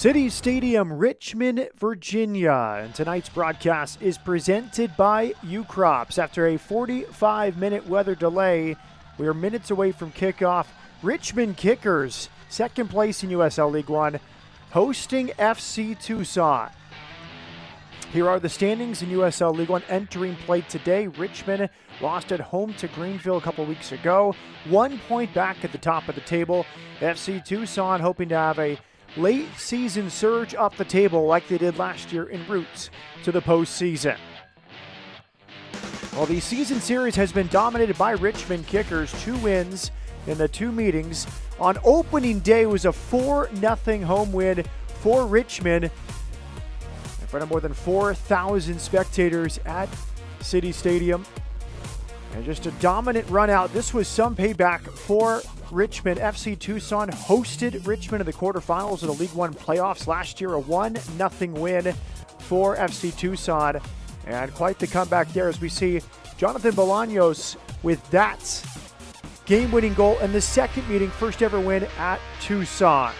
City Stadium, Richmond, Virginia. And tonight's broadcast is presented by U-Crops. After a 45-minute weather delay, we are minutes away from kickoff. Richmond Kickers, second place in USL League One, hosting FC Tucson. Here are the standings in USL League One entering play today. Richmond lost at home to Greenville a couple weeks ago. 1 point back at the top of the table. FC Tucson hoping to have a late season surge up the table like they did last year en route to the postseason. Well, the season series has been dominated by Richmond Kickers. 2 wins in the 2 meetings. On opening day was a 4-0 home win for Richmond in front of more than 4,000 spectators at City Stadium. And just a dominant run out. This was some payback for Richmond. FC Tucson hosted Richmond in the quarterfinals of the League One playoffs last year. A 1-0 win for FC Tucson. And quite the comeback there as we see Jonathan Bolaños with that game-winning goal in the second meeting, first ever win at Tucson.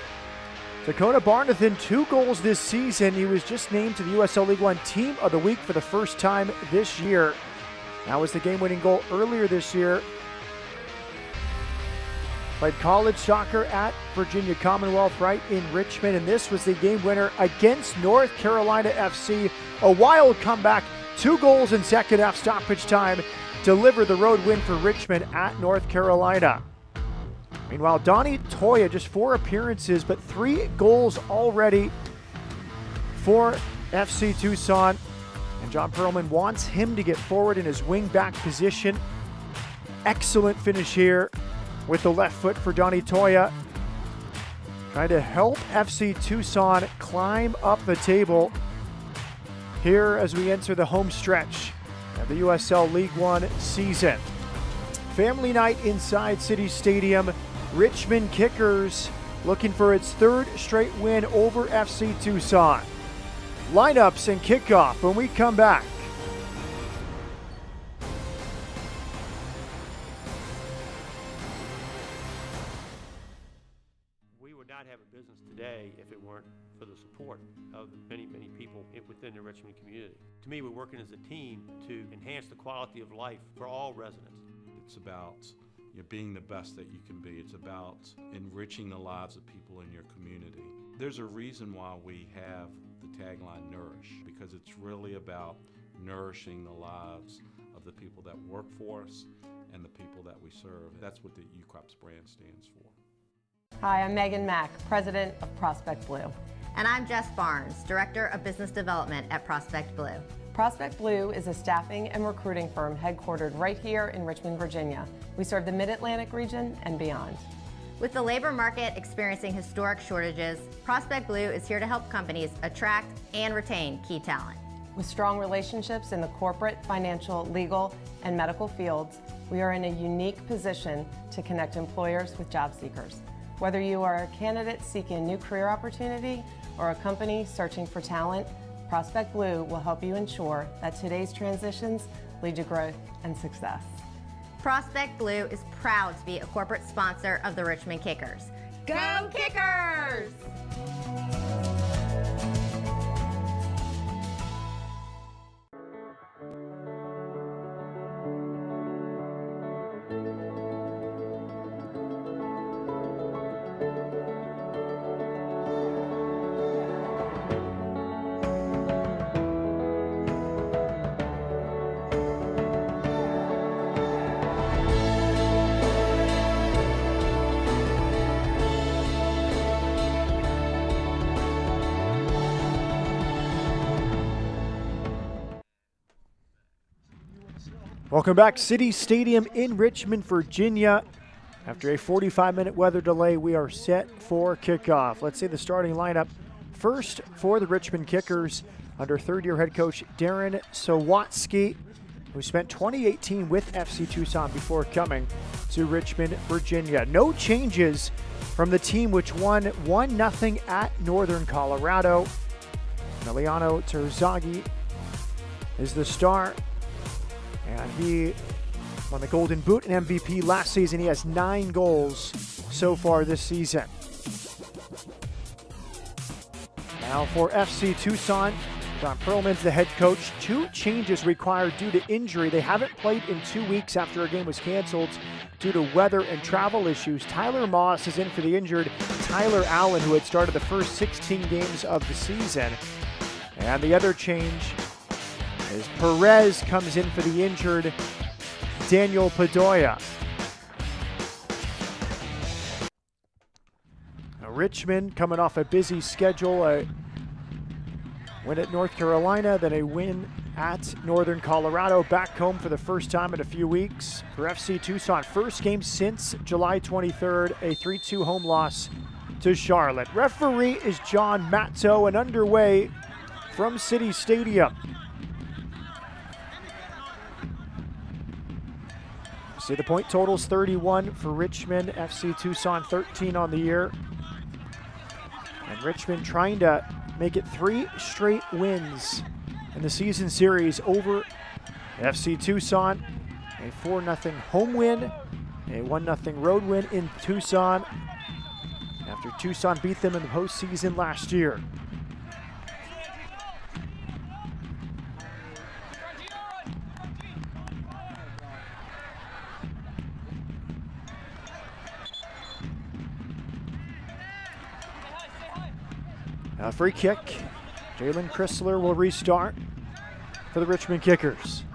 Dakota Barnathan, 2 goals this season. He was just named to the USL League One Team of the Week for the first time this year. That was the game-winning goal earlier this year. Played college soccer at Virginia Commonwealth right in Richmond, and this was the game winner against North Carolina FC. A wild comeback, 2 goals in second half stoppage time, delivered the road win for Richmond at North Carolina. Meanwhile, Donnie Toya, just 4 appearances, but 3 goals already for FC Tucson. And John Perlman wants him to get forward in his wing-back position. Excellent finish here with the left foot for Donnie Toya. Trying to help FC Tucson climb up the table here as we enter the home stretch of the USL League One season. Family night inside City Stadium. Richmond Kickers looking for its 3rd straight win over FC Tucson. Lineups and kickoff when we come back. We would not have a business today if it weren't for the support of the many, many people within the Richmond community. To me, we're working as a team to enhance the quality of life for all residents. It's about being the best that you can be. It's about enriching the lives of people in your community. There's a reason why we have the tagline Nourish, because it's really about nourishing the lives of the people that work for us and the people that we serve. That's what the U-Crops brand stands for. Hi, I'm Megan Mack, President of Prospect Blue. And I'm Jess Barnes, Director of Business Development at Prospect Blue. Prospect Blue is a staffing and recruiting firm headquartered right here in Richmond, Virginia. We serve the Mid-Atlantic region and beyond. With the labor market experiencing historic shortages, Prospect Blue is here to help companies attract and retain key talent. With strong relationships in the corporate, financial, legal, and medical fields, we are in a unique position to connect employers with job seekers. Whether you are a candidate seeking a new career opportunity or a company searching for talent, Prospect Blue will help you ensure that today's transitions lead to growth and success. Prospect Blue is proud to be a corporate sponsor of the Richmond Kickers. Go Kickers! Welcome back, City Stadium in Richmond, Virginia. After a 45-minute weather delay, we are set for kickoff. Let's see the starting lineup. First for the Richmond Kickers, under third-year head coach Darren Sawatsky, who spent 2018 with FC Tucson before coming to Richmond, Virginia. No changes from the team, which won 1-0 at Northern Colorado. Emiliano Terzaghi is the star. And he won the Golden Boot and MVP last season. He has 9 goals so far this season. Now for FC Tucson, John Perlman's the head coach. 2 changes required due to injury. They haven't played in 2 weeks after a game was canceled due to weather and travel issues. Tyler Moss is in for the injured Tyler Allen, who had started the first 16 games of the season. And the other change is Perez comes in for the injured Daniel Bedoya. Now Richmond coming off a busy schedule, a win at North Carolina, then a win at Northern Colorado, back home for the first time in a few weeks. For FC Tucson, first game since July 23rd, a 3-2 home loss to Charlotte. Referee is John Matzo, and underway from City Stadium. See, the point total's 31 for Richmond, FC Tucson 13 on the year. And Richmond trying to make it 3 straight wins in the season series over FC Tucson. A 4-0 home win, a 1-0 road win in Tucson after Tucson beat them in the postseason last year. A free kick. Jalen Chrysler will restart for the Richmond Kickers.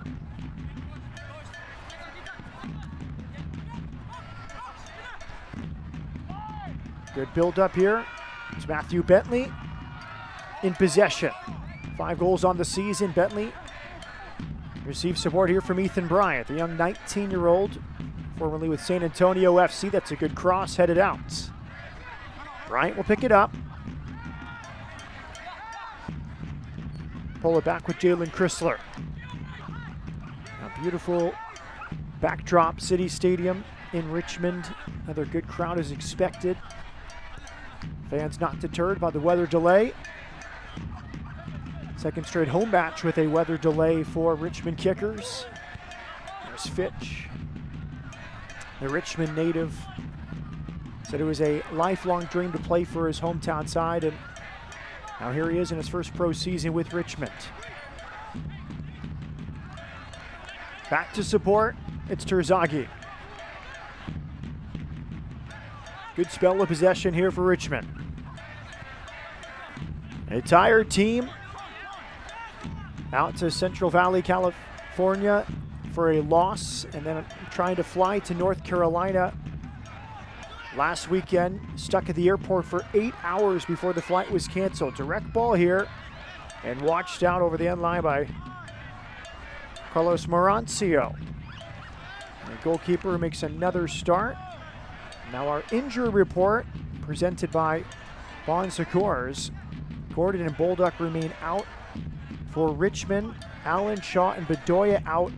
Good build up here. It's Matthew Bentley in possession. 5 goals on the season. Bentley receives support here from Ethan Bryant, the young 19-year-old, formerly with San Antonio FC. That's a good cross headed out. Bryant will pick it up. Pull it back with Jalen Chrysler. A beautiful backdrop, City Stadium in Richmond. Another good crowd is expected. Fans not deterred by the weather delay. Second straight home match with a weather delay for Richmond Kickers. There's Fitch. The Richmond native said it was a lifelong dream to play for his hometown side, and now here he is in his first pro season with Richmond. Back to support, it's Terzaghi. Good spell of possession here for Richmond. A tired team out to Central Valley, California for a loss, and then trying to fly to North Carolina last weekend, stuck at the airport for 8 hours before the flight was canceled. Direct ball here, and watched out over the end line by Carlos Morancio. The goalkeeper makes another start. Now our injury report presented by Bon Secours. Gordon and Buildup remain out for Richmond. Allen, Shaw, and Bedoya out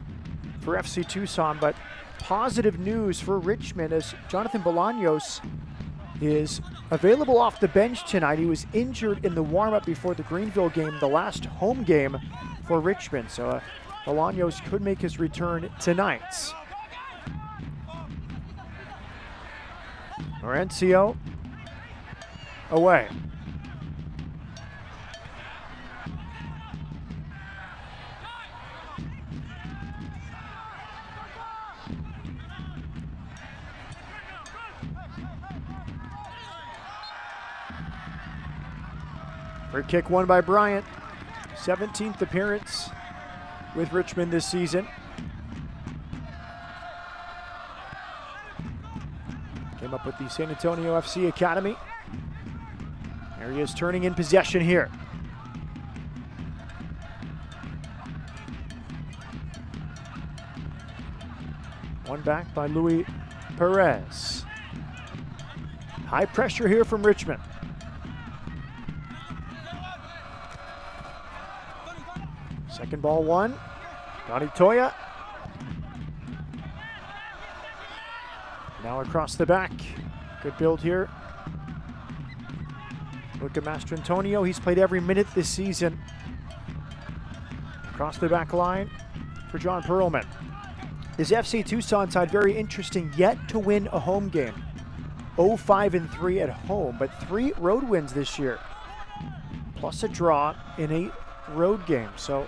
for FC Tucson, but positive news for Richmond as Jonathan Bolaños is available off the bench tonight. He was injured in the warm-up before the Greenville game, the last home game for Richmond. So Bolaños could make his return tonight. Morancio away. Free kick won by Bryant. 17th appearance with Richmond this season. Came up with the San Antonio FC Academy. There he is turning in possession here. One back by Luis Perez. High pressure here from Richmond. Second ball won. Donnie Toya. Now across the back. Good build here. Look at Mastrantonio. He's played every minute this season. Across the back line for John Perlman. This FC Tucson side very interesting, yet to win a home game. 0-5-3 at home, but 3 road wins this year. plus a draw in 8 road games. So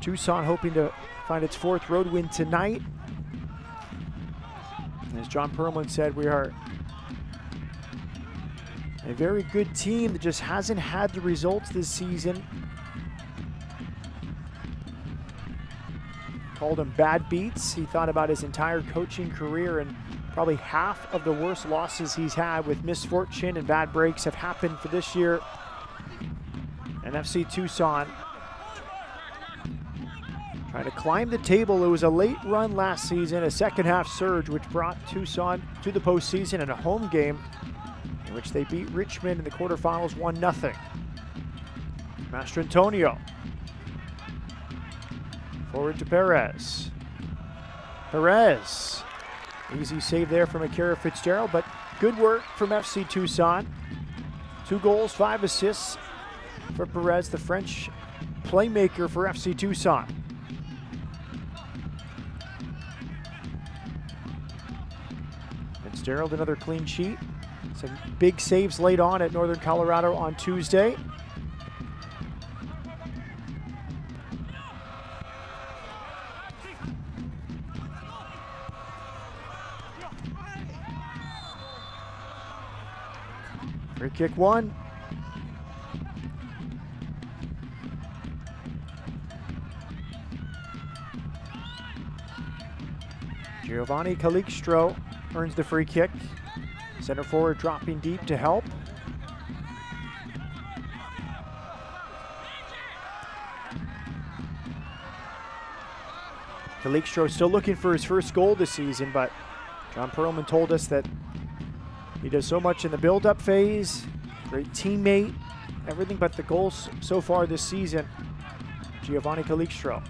Tucson hoping to find its 4th road win tonight. And as John Perlman said, we are a very good team that just hasn't had the results this season. Called them bad beats. He thought about his entire coaching career, and probably half of the worst losses he's had with misfortune and bad breaks have happened for this year. And FC Tucson trying to climb the table. It was a late run last season, a second half surge, which brought Tucson to the postseason in a home game in which they beat Richmond in the quarterfinals 1-0. Mastrantonio. Forward to Perez. Perez. Easy save there from Akira Fitzgerald, but good work from FC Tucson. 2 goals, 5 assists for Perez, the French playmaker for FC Tucson. Fitzgerald, another clean sheet. Some big saves late on at Northern Colorado on Tuesday. Free kick 1. Giovanni Calixtro earns the free kick. Center forward dropping deep to help. Calixtro still looking for his first goal this season, but John Perlman told us that he does so much in the build-up phase, great teammate, everything but the goals so far this season. Giovanni Calixtro.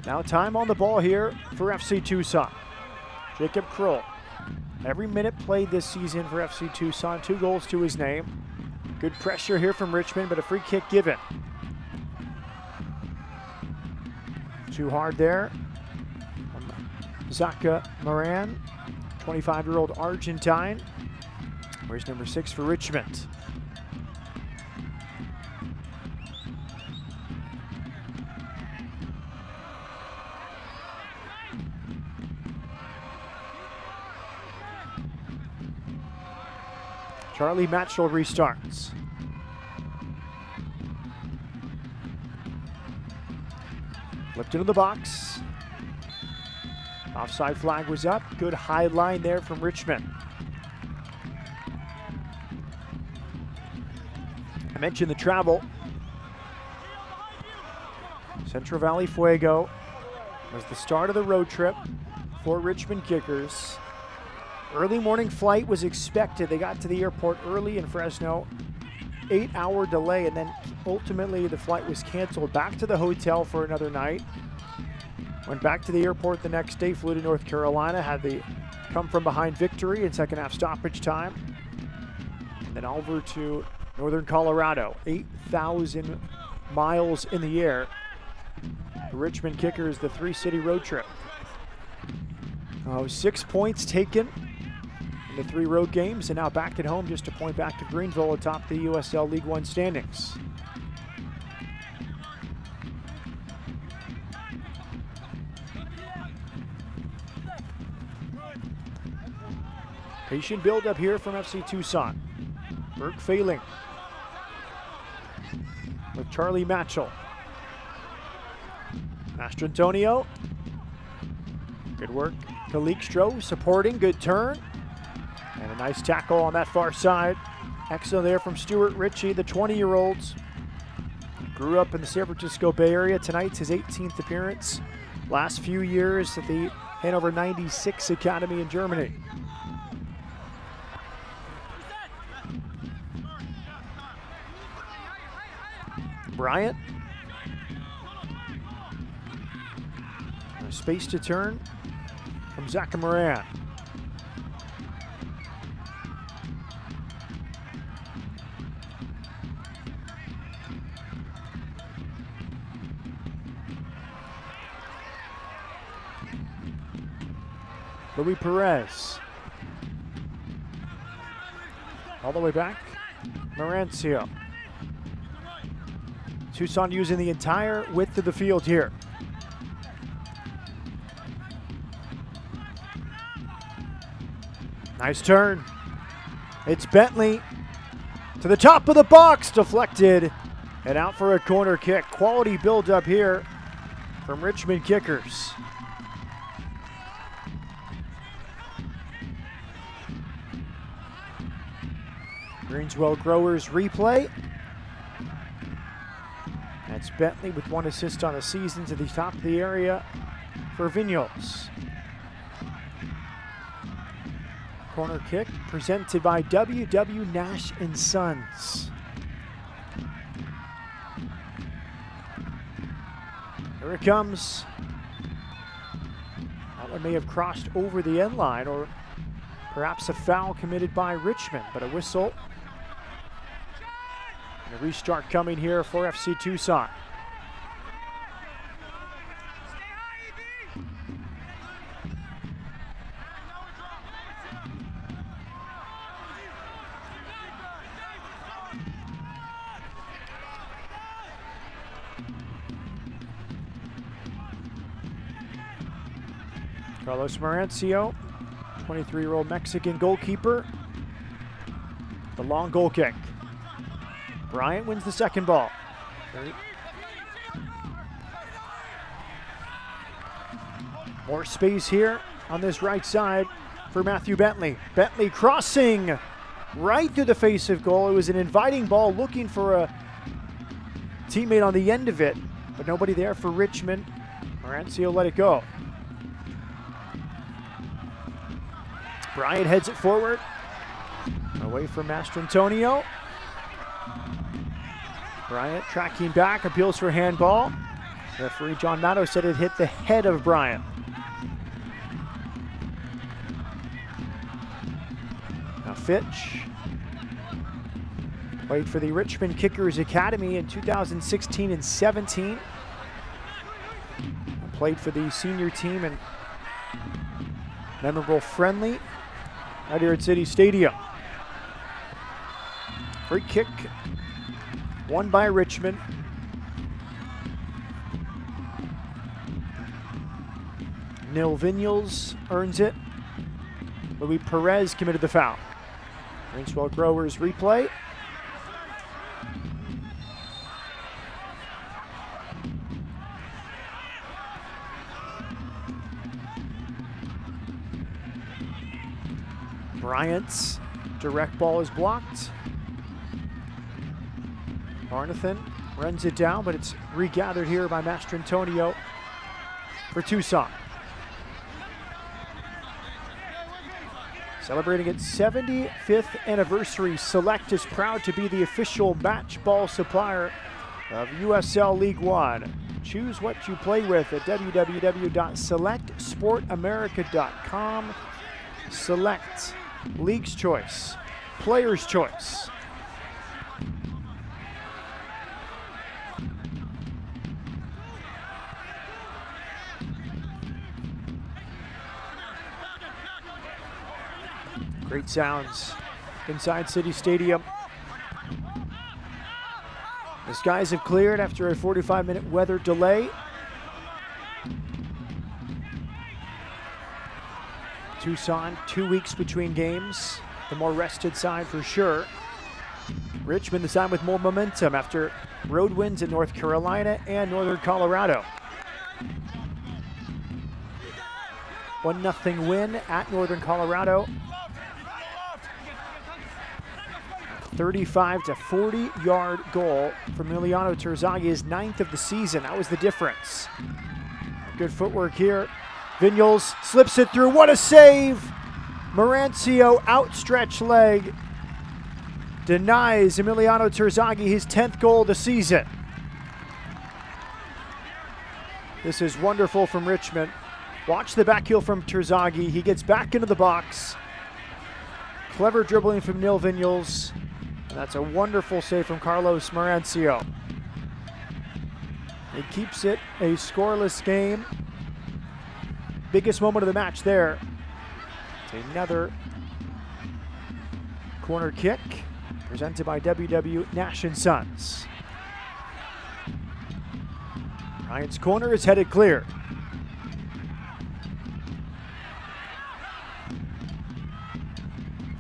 Now time on the ball here for FC Tucson. Jacob Kroll. Every minute played this season for FC Tucson, 2 goals to his name. Good pressure here from Richmond, but a free kick given. Too hard there. Zaka Moran, 25-year-old Argentine. Where's number 6 for Richmond? Charlie Matchell restarts. Flipped into the box. Offside flag was up. Good high line there from Richmond. I mentioned the travel. Central Valley Fuego was the start of the road trip for Richmond Kickers. Early morning flight was expected. They got to the airport early in Fresno. 8-hour delay, and then ultimately the flight was canceled. Back to the hotel for another night. Went back to the airport the next day, flew to North Carolina, had the come from behind victory in second half stoppage time. And then over to Northern Colorado, 8,000 miles in the air. The Richmond Kickers, the 3-city road trip. 6 points taken in the 3 road games, and now back at home, just a point back to Greenville atop the USL League One standings. Patient build-up here from FC Tucson. Burke failing with Charlie Matchell. Mastrantonio. Good work. Calixtro supporting, good turn. And a nice tackle on that far side. Excellent there from Stuart Ritchie, the 20-year-olds. Grew up in the San Francisco Bay Area. Tonight's his 18th appearance. Last few years at the Hanover 96 Academy in Germany. Bryant. Space to turn from Zaka Moran. Luis Perez. All the way back. Marancio. Tucson using the entire width of the field here. Nice turn. It's Bentley to the top of the box, deflected and out for a corner kick. Quality build-up here from Richmond kickers. Greenswell Growers replay. That's Bentley with 1 assist on the season to the top of the area for Vinyals. Corner kick presented by W.W. Nash & Sons. Here it comes. That one may have crossed over the end line, or perhaps a foul committed by Richmond, but a whistle. And a restart coming here for FC Tucson. Carlos Marancio, 23-year-old Mexican goalkeeper. The long goal kick. Bryant wins the second ball. More space here on this right side for Matthew Bentley. Bentley crossing right through the face of goal. It was an inviting ball looking for a teammate on the end of it, but nobody there for Richmond. Marancio let it go. Bryant heads it forward. Away from Mastrantonio. Bryant tracking back, appeals for handball. Referee John Matto said it hit the head of Bryant. Now Fitch played for the Richmond Kickers Academy in 2016 and 17. Played for the senior team and memorable friendly out here at City Stadium. Free kick won by Richmond. Nil Vinyals earns it. Luis Perez committed the foul. Greenswell Growers replay. Bryant's direct ball is blocked. Arnathan runs it down, but it's regathered here by Mastrantonio for Tucson. Celebrating its 75th anniversary, Select is proud to be the official match ball supplier of USL League One. Choose what you play with at www.selectsportamerica.com. Select. League's choice. Player's choice. Great sounds inside City Stadium. The skies have cleared after a 45-minute weather delay. Tucson, 2 weeks between games. The more rested side for sure. Richmond the side with more momentum after road wins in North Carolina and Northern Colorado. 1-0 win at Northern Colorado. 35 to 40-yard goal from Emiliano Terzaghi, his 9th of the season. That was the difference. Good footwork here. Vinyals slips it through. What a save! Marancio, outstretched leg, denies Emiliano Terzaghi his 10th goal of the season. This is wonderful from Richmond. Watch the back heel from Terzaghi. He gets back into the box. Clever dribbling from Nil Vinyals. And that's a wonderful save from Carlos Marancio. He keeps it a scoreless game. Biggest moment of the match there. It's another corner kick presented by WW Nash & Sons. Bryant's corner is headed clear.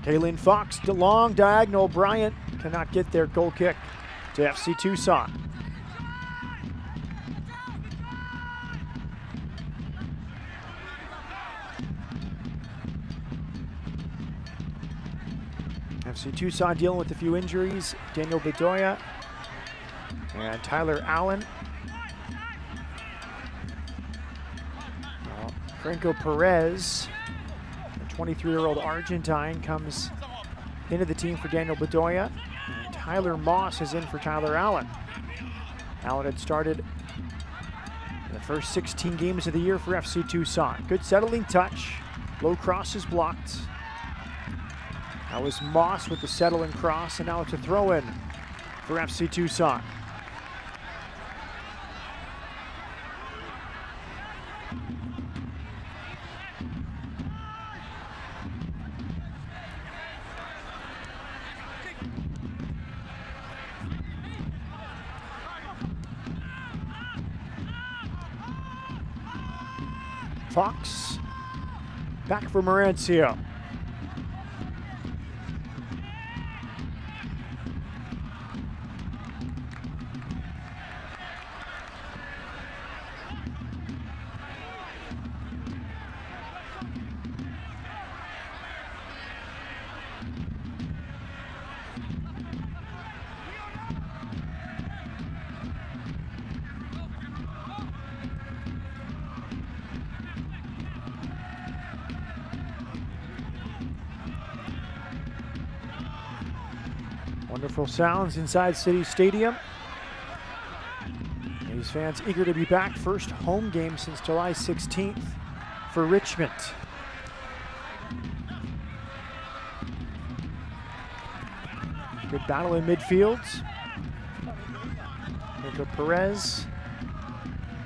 Kaylin Fox, the long diagonal. Bryant cannot get their goal kick to FC Tucson. FC Tucson dealing with a few injuries. Daniel Bedoya and Tyler Allen. Franco Perez, a 23-year-old Argentine, comes into the team for Daniel Bedoya. And Tyler Moss is in for Tyler Allen. Allen had started the first 16 games of the year for FC Tucson. Good settling touch. Low cross is blocked. That was Moss with the settling cross, and now it's a throw-in for FC Tucson. Fox, back for Mauricio. Wonderful sounds inside City Stadium. These fans eager to be back. First home game since July 16th for Richmond. Good battle in midfield. Franco Perez,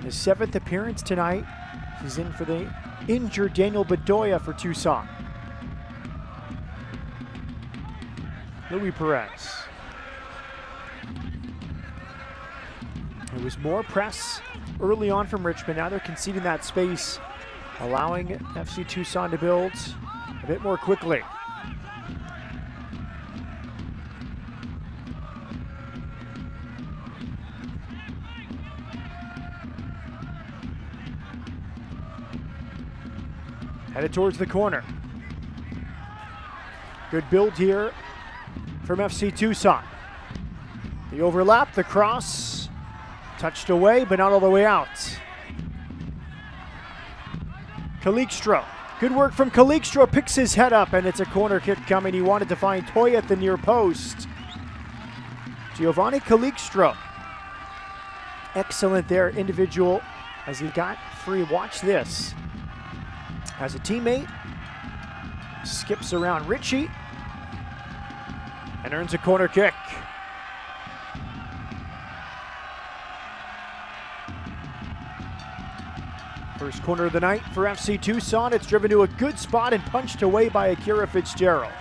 his 7th appearance tonight. He's in for the injured Daniel Bedoya for Tucson. Louis Perez. It was more press early on from Richmond. Now they're conceding that space, allowing FC Tucson to build a bit more quickly. Headed towards the corner. Good build here from FC Tucson. The overlap, the cross, touched away, but not all the way out. Calixtro, good work from Calixtro, picks his head up, and it's a corner kick coming. He wanted to find Toy at the near post. Giovanni Calixtro, excellent there, individual, as he got free. Watch this. As a teammate, skips around Richie, and earns a corner kick. First corner of the night for FC Tucson. It's driven to a good spot and punched away by Akira Fitzgerald.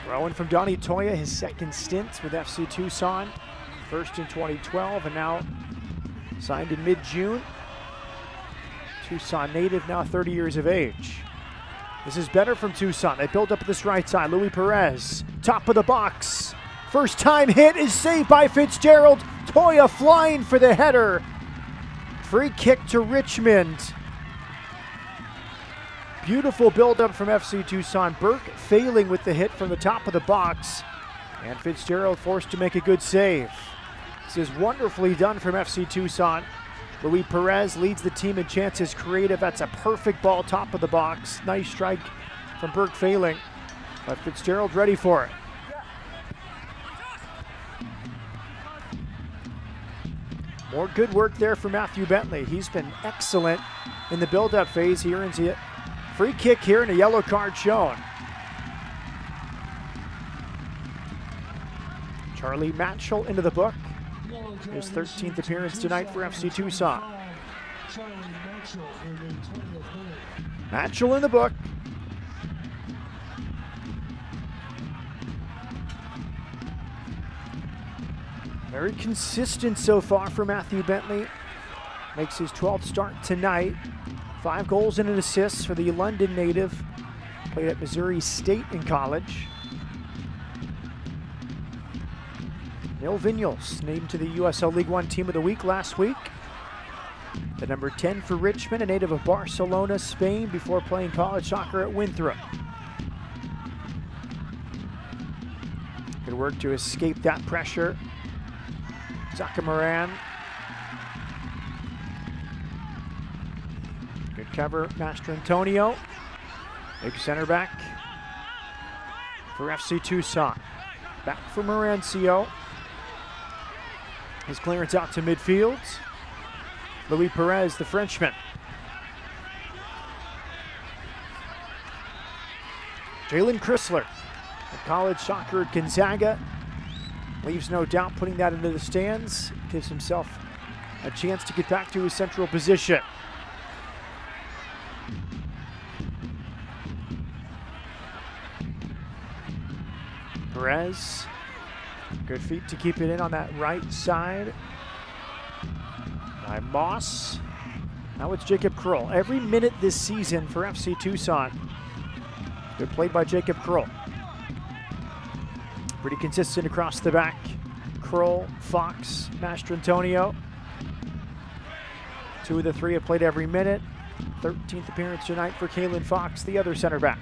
Throw-in from Donnie Toya, his second stint with FC Tucson. First in 2012 and now signed in mid-June. Tucson native, now 30 years of age. This is better from Tucson. They build up this right side. Louis Perez, top of the box. First time hit is saved by Fitzgerald. Toya flying for the header. Free kick to Richmond. Beautiful build-up from FC Tucson. Burke failing with the hit from the top of the box. And Fitzgerald forced to make a good save. This is wonderfully done from FC Tucson. Louis Perez leads the team in chances creative. That's a perfect ball, top of the box. Nice strike from Burke failing. But Fitzgerald ready for it. More good work there for Matthew Bentley. He's been excellent in the build-up phase. He earns it. Free kick here and a yellow card shown. Charlie Matchell into the book. His 13th appearance tonight for FC Tucson. Matchell in the book. Very consistent so far for Matthew Bentley. Makes his 12th start tonight. 5 goals and an assist for the London native. Played at Missouri State in college. Neil Vigneault's named to the USL League One Team of the Week last week. The number 10 for Richmond, a native of Barcelona, Spain, before playing college soccer at Winthrop. Good work to escape that pressure. Zaka Moran. Good cover, Master Antonio. Big center back for FC Tucson. Back for Morancio. His clearance out to midfield. Louis Perez, the Frenchman. Jalen Chrysler, a college soccer at Gonzaga. Leaves no doubt putting that into the stands. Gives himself a chance to get back to his central position. Perez, good feet to keep it in on that right side. By Moss. Now it's Jacob Krull. Every minute this season for FC Tucson. Good played by Jacob Krull. Pretty consistent across the back. Krull, Fox, Master Antonio. 2 of the 3 have played every minute. 13th appearance tonight for Kalen Fox, the other center back.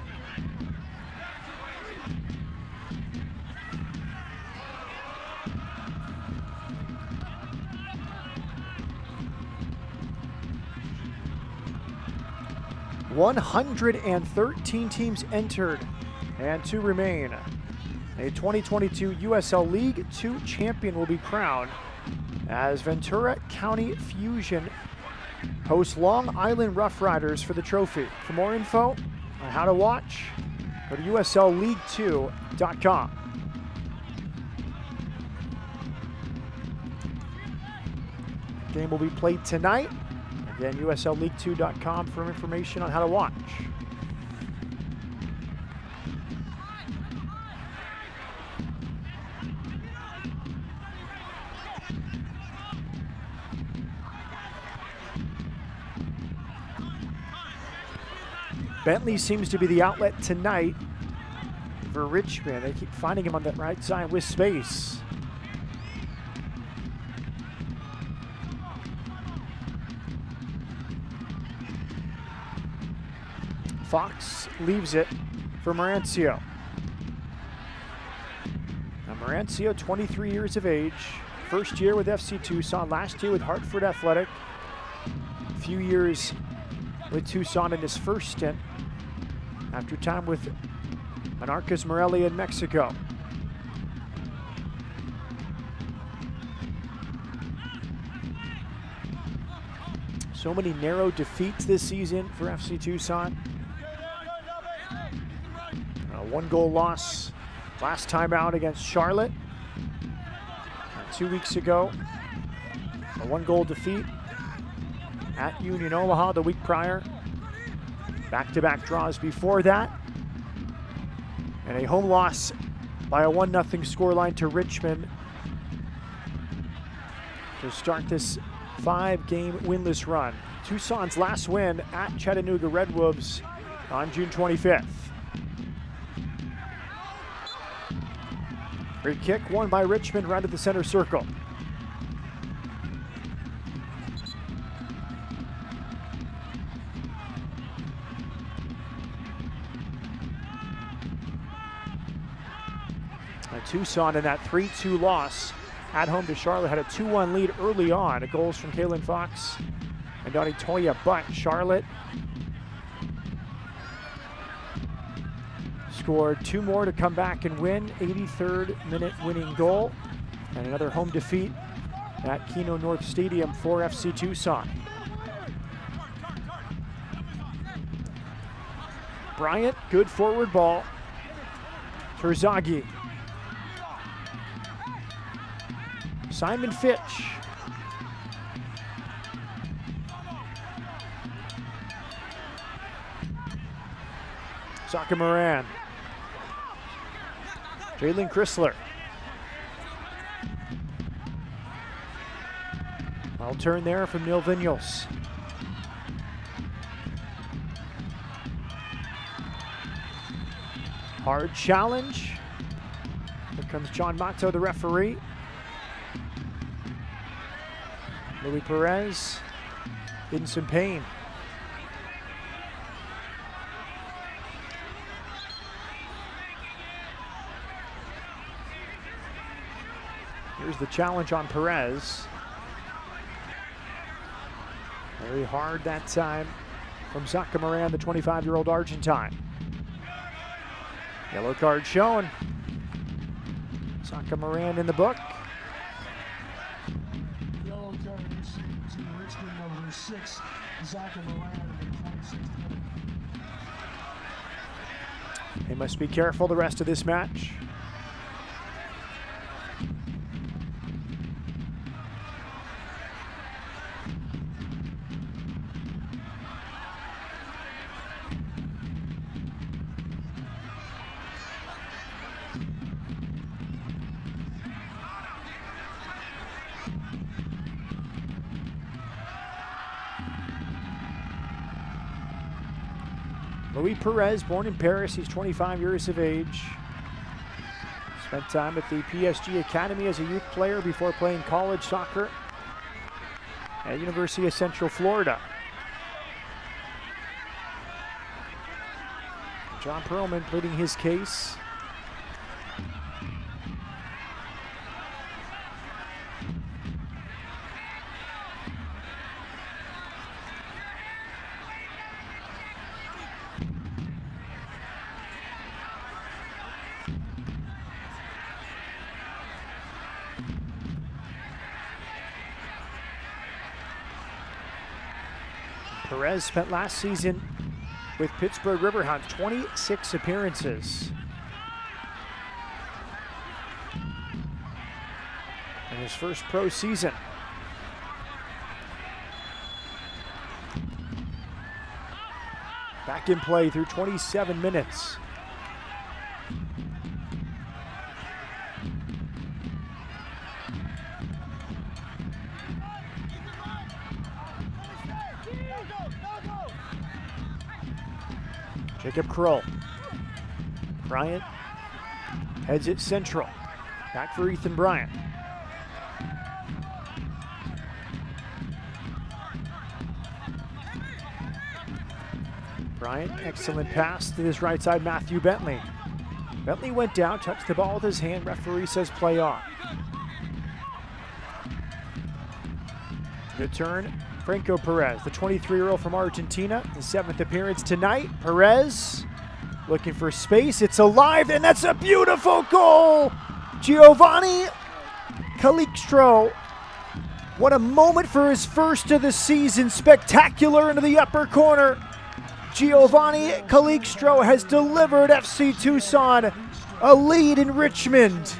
$113 teams entered and 2 remain. A 2022 USL League 2 champion will be crowned as Ventura County Fusion hosts Long Island Rough Riders for the trophy. For more info on how to watch, go to USLLeague2.com. Game will be played tonight. Again, USLLeague2.com for information on how to watch. Bentley seems to be the outlet tonight for Richmond. They keep finding him on that right side with space. Fox leaves it for Morancio. Now Morancio, 23 years of age. First year with FC Tucson, last year with Hartford Athletic. A few years with Tucson in his first stint after time with Monarcas Morelia in Mexico. So many narrow defeats this season for FC Tucson. A 1-goal loss last time out against Charlotte. And 2 weeks ago, a 1-goal defeat at Union Omaha the week prior. Back-to-back draws before that. And a home loss by a 1-0 scoreline to Richmond to start this 5-game winless run. Tucson's last win at Chattanooga Red Wolves on June 25th. Free kick won by Richmond right at the center circle. And Tucson in that 3-2 loss at home to Charlotte had a 2-1 lead early on. Goals from Kalen Fox and Donnie Toya, but Charlotte scored 2 more to come back and win. 83rd minute winning goal and another home defeat at Keno North Stadium for FC Tucson. Bryant, good forward ball. Terzaghi. Simon Fitch. Saka Moran. Jalen Chrysler. Well turn there from Neil Vignos. Hard challenge. Here comes John Mato, the referee. Luis Perez in some pain. Here's the challenge on Perez. Very hard that time from Saka Moran, the 25-year-old Argentine. Yellow card shown. Saka Moran in the book. Yellow card issued to Richmond number 6, Saka Moran, number 26. They must be careful the rest of this match. Luis Perez, born in Paris, he's 25 years of age. Spent time at the PSG Academy as a youth player before playing college soccer at University of Central Florida. John Perlman pleading his case. Perez spent last season with Pittsburgh Riverhounds, 26 appearances. In his first pro season. Back in play through 27 minutes. Jacob Kroll. Bryant heads it central. Back for Ethan Bryant. Bryant, excellent pass to this right side, Matthew Bentley. Bentley went down, touched the ball with his hand. Referee says play on. Good turn. Franco Perez, the 23-year-old from Argentina, his 7th appearance tonight. Perez looking for space. It's alive, and that's a beautiful goal. Giovanni Calixtro. What a moment for his first of the season. Spectacular into the upper corner. Giovanni Calixtro has delivered FC Tucson a lead in Richmond.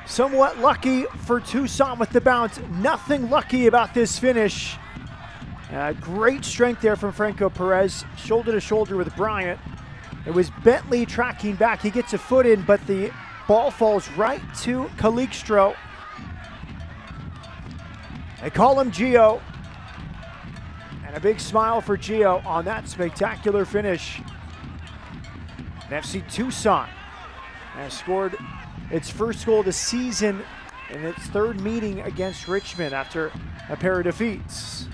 Somewhat lucky for Tucson with the bounce. Nothing lucky about this finish. Great strength there from Franco Perez, shoulder to shoulder with Bryant. It was Bentley tracking back. He gets a foot in, but the ball falls right to Calixtro. They call him Gio. And a big smile for Gio on that spectacular finish. And FC Tucson has scored its first goal of the season in its third meeting against Richmond after a pair of defeats.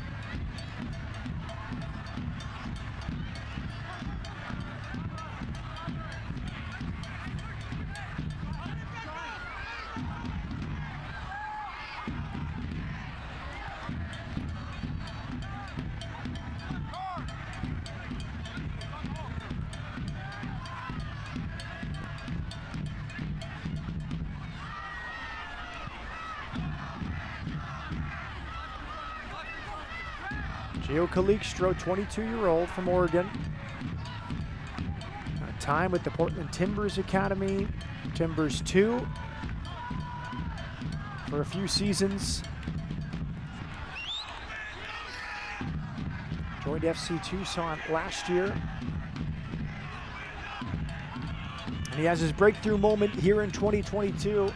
Gio Calixtro, 22-year-old from Oregon. Time with the Portland Timbers Academy, Timbers 2, for a few seasons. Joined FC Tucson last year. And he has his breakthrough moment here in 2022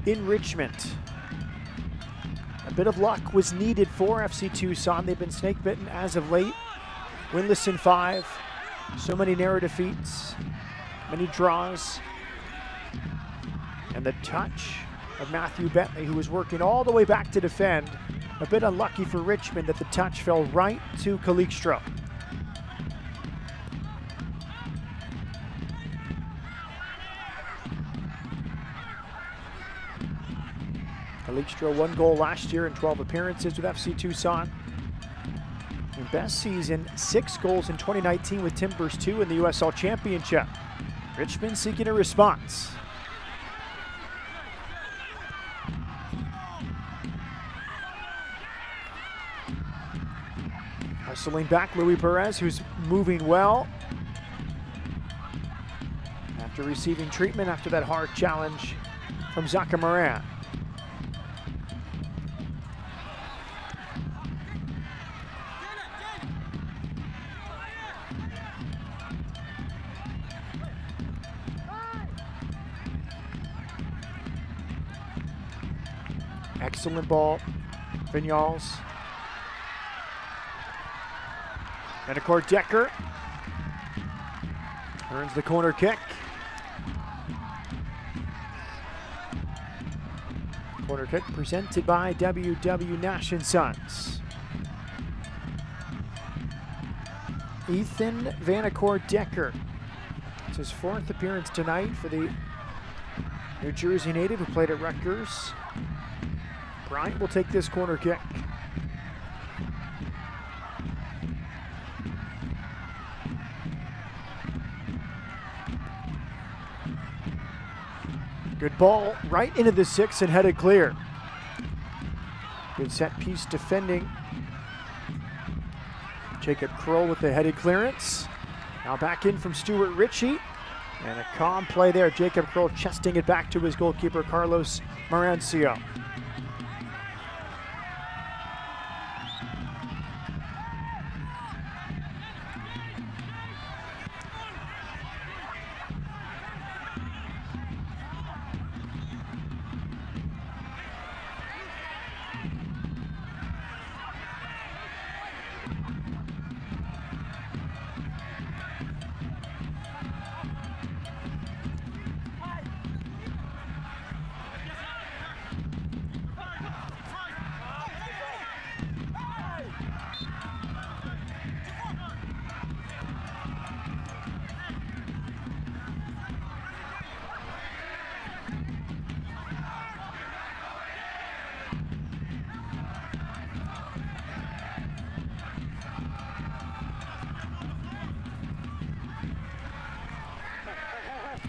in Richmond. A bit of luck was needed for FC Tucson. They've been snake bitten as of late. Winless in 5. So many narrow defeats, many draws. And the touch of Matthew Bentley, who was working all the way back to defend. A bit unlucky for Richmond that the touch fell right to Calixtro. Calixtro 1 goal last year in 12 appearances with FC Tucson. In best season, 6 goals in 2019 with Timbers 2 in the USL Championship. Richmond seeking a response. Hustling back, Louis Perez, who's moving well after receiving treatment after that hard challenge from Zaka Moran. Excellent ball, Vignals. Benacourt Decker earns the corner kick. Corner kick presented by WW Nash & Sons. Ethan Vanacourt Decker. It's his 4th appearance tonight for the New Jersey native who played at Rutgers. Bryant will take this corner kick. Good ball right into the 6 and headed clear. Good set piece defending. Jacob Kroll with the headed clearance. Now back in from Stuart Ritchie. And a calm play there. Jacob Kroll chesting it back to his goalkeeper, Carlos Marancio.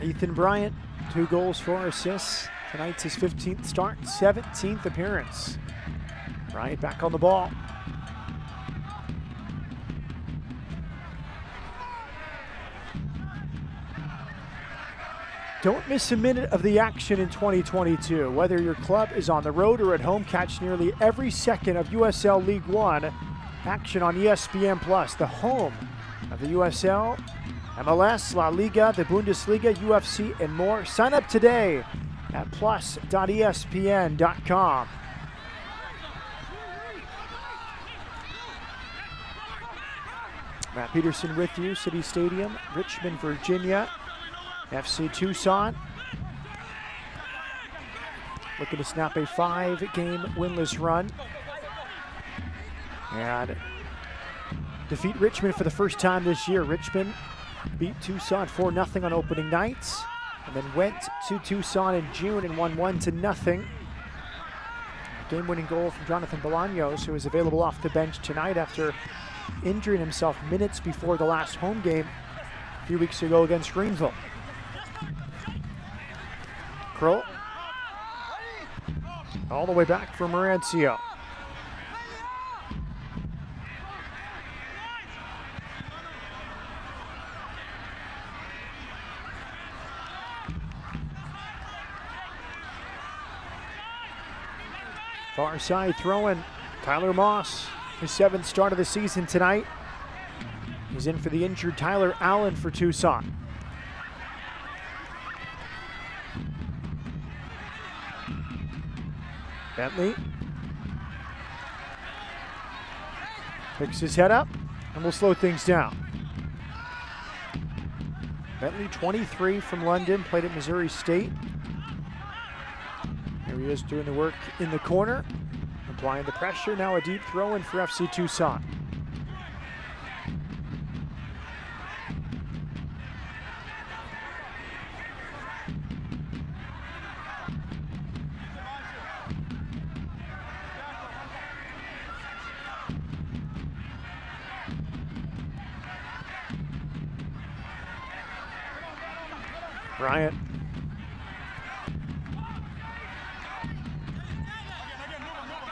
Ethan Bryant, 2 goals, 4 assists. Tonight's his 15th start, 17th appearance. Bryant back on the ball. Don't miss a minute of the action in 2022. Whether your club is on the road or at home, catch nearly every second of USL League One action on ESPN+, the home of the USL, MLS, La Liga, the Bundesliga, UFC, and more. Sign up today at plus.espn.com. Matt Peterson with you, City Stadium, Richmond, Virginia, FC Tucson. Looking to snap a 5-game winless run and defeat Richmond for the first time this year. Richmond beat Tucson 4-0 on opening nights, and then went to Tucson in June and won 1-0. Game-winning goal from Jonathan Bolaños, who is available off the bench tonight after injuring himself minutes before the last home game a few weeks ago against Greenville. Kroll all the way back for Marancio. Far side throwing. Tyler Moss, his 7th start of the season tonight. He's in for the injured Tyler Allen for Tucson. Bentley picks his head up and will slow things down. Bentley, 23 from London, played at Missouri State. Here he is doing the work in the corner, applying the pressure. Now a deep throw in for FC Tucson. Bryant.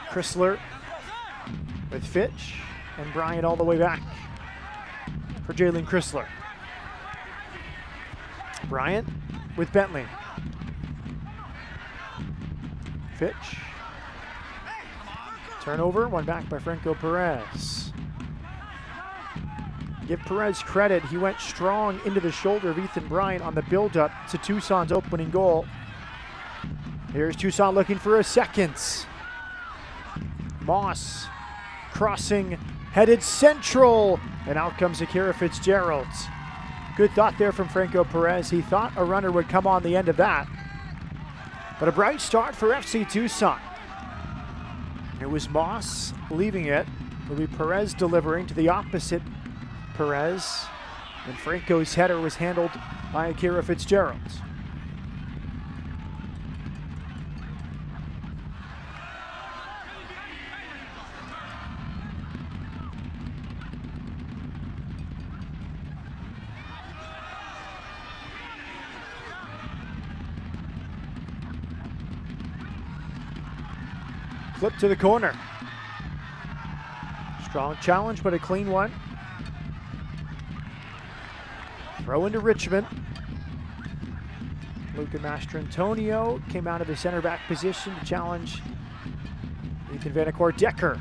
Chrysler with Fitch, and Bryant all the way back for Jalen Chrysler. Bryant with Bentley. Fitch. Turnover, one back by Franco Perez. Give Perez credit, he went strong into the shoulder of Ethan Bryant on the build-up to Tucson's opening goal. Here's Tucson looking for a second. Moss crossing, headed central, and out comes Akira Fitzgerald. Good thought there from Franco Perez. He thought a runner would come on the end of that. But a bright start for FC Tucson. It was Moss leaving it. It'll be Perez delivering to the opposite Perez, and Franco's header was handled by Akira Fitzgerald. Flip to the corner. Strong challenge, but a clean one. Throw into Richmond. Luca Mastrantonio came out of the center back position to challenge Ethan Vanacore Decker.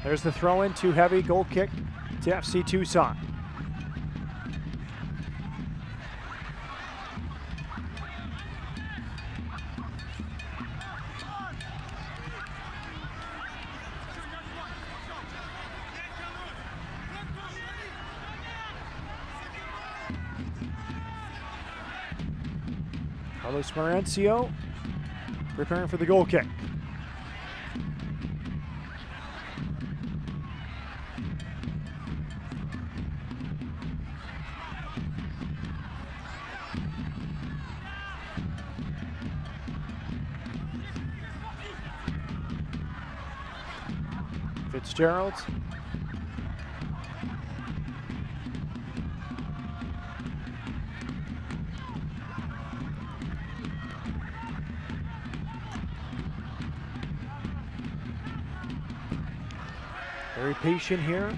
There's the throw in, too heavy, goal kick to FC Tucson. Carlos Marencio preparing for the goal kick. Fitzgerald. Very patient here.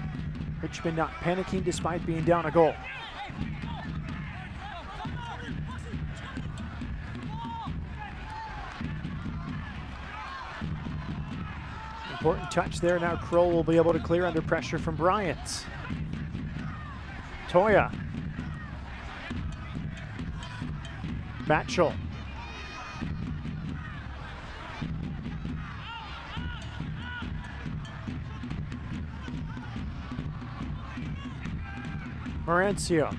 Richmond not panicking despite being down a goal. Important touch there. Now Kroll will be able to clear under pressure from Bryant. Toya. Matchell. Marencio.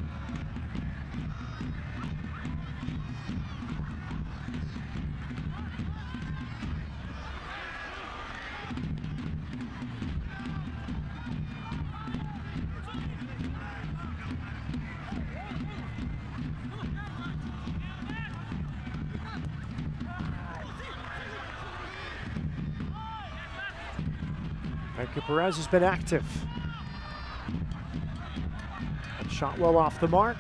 Franco Perez has been active. Shot well off the mark.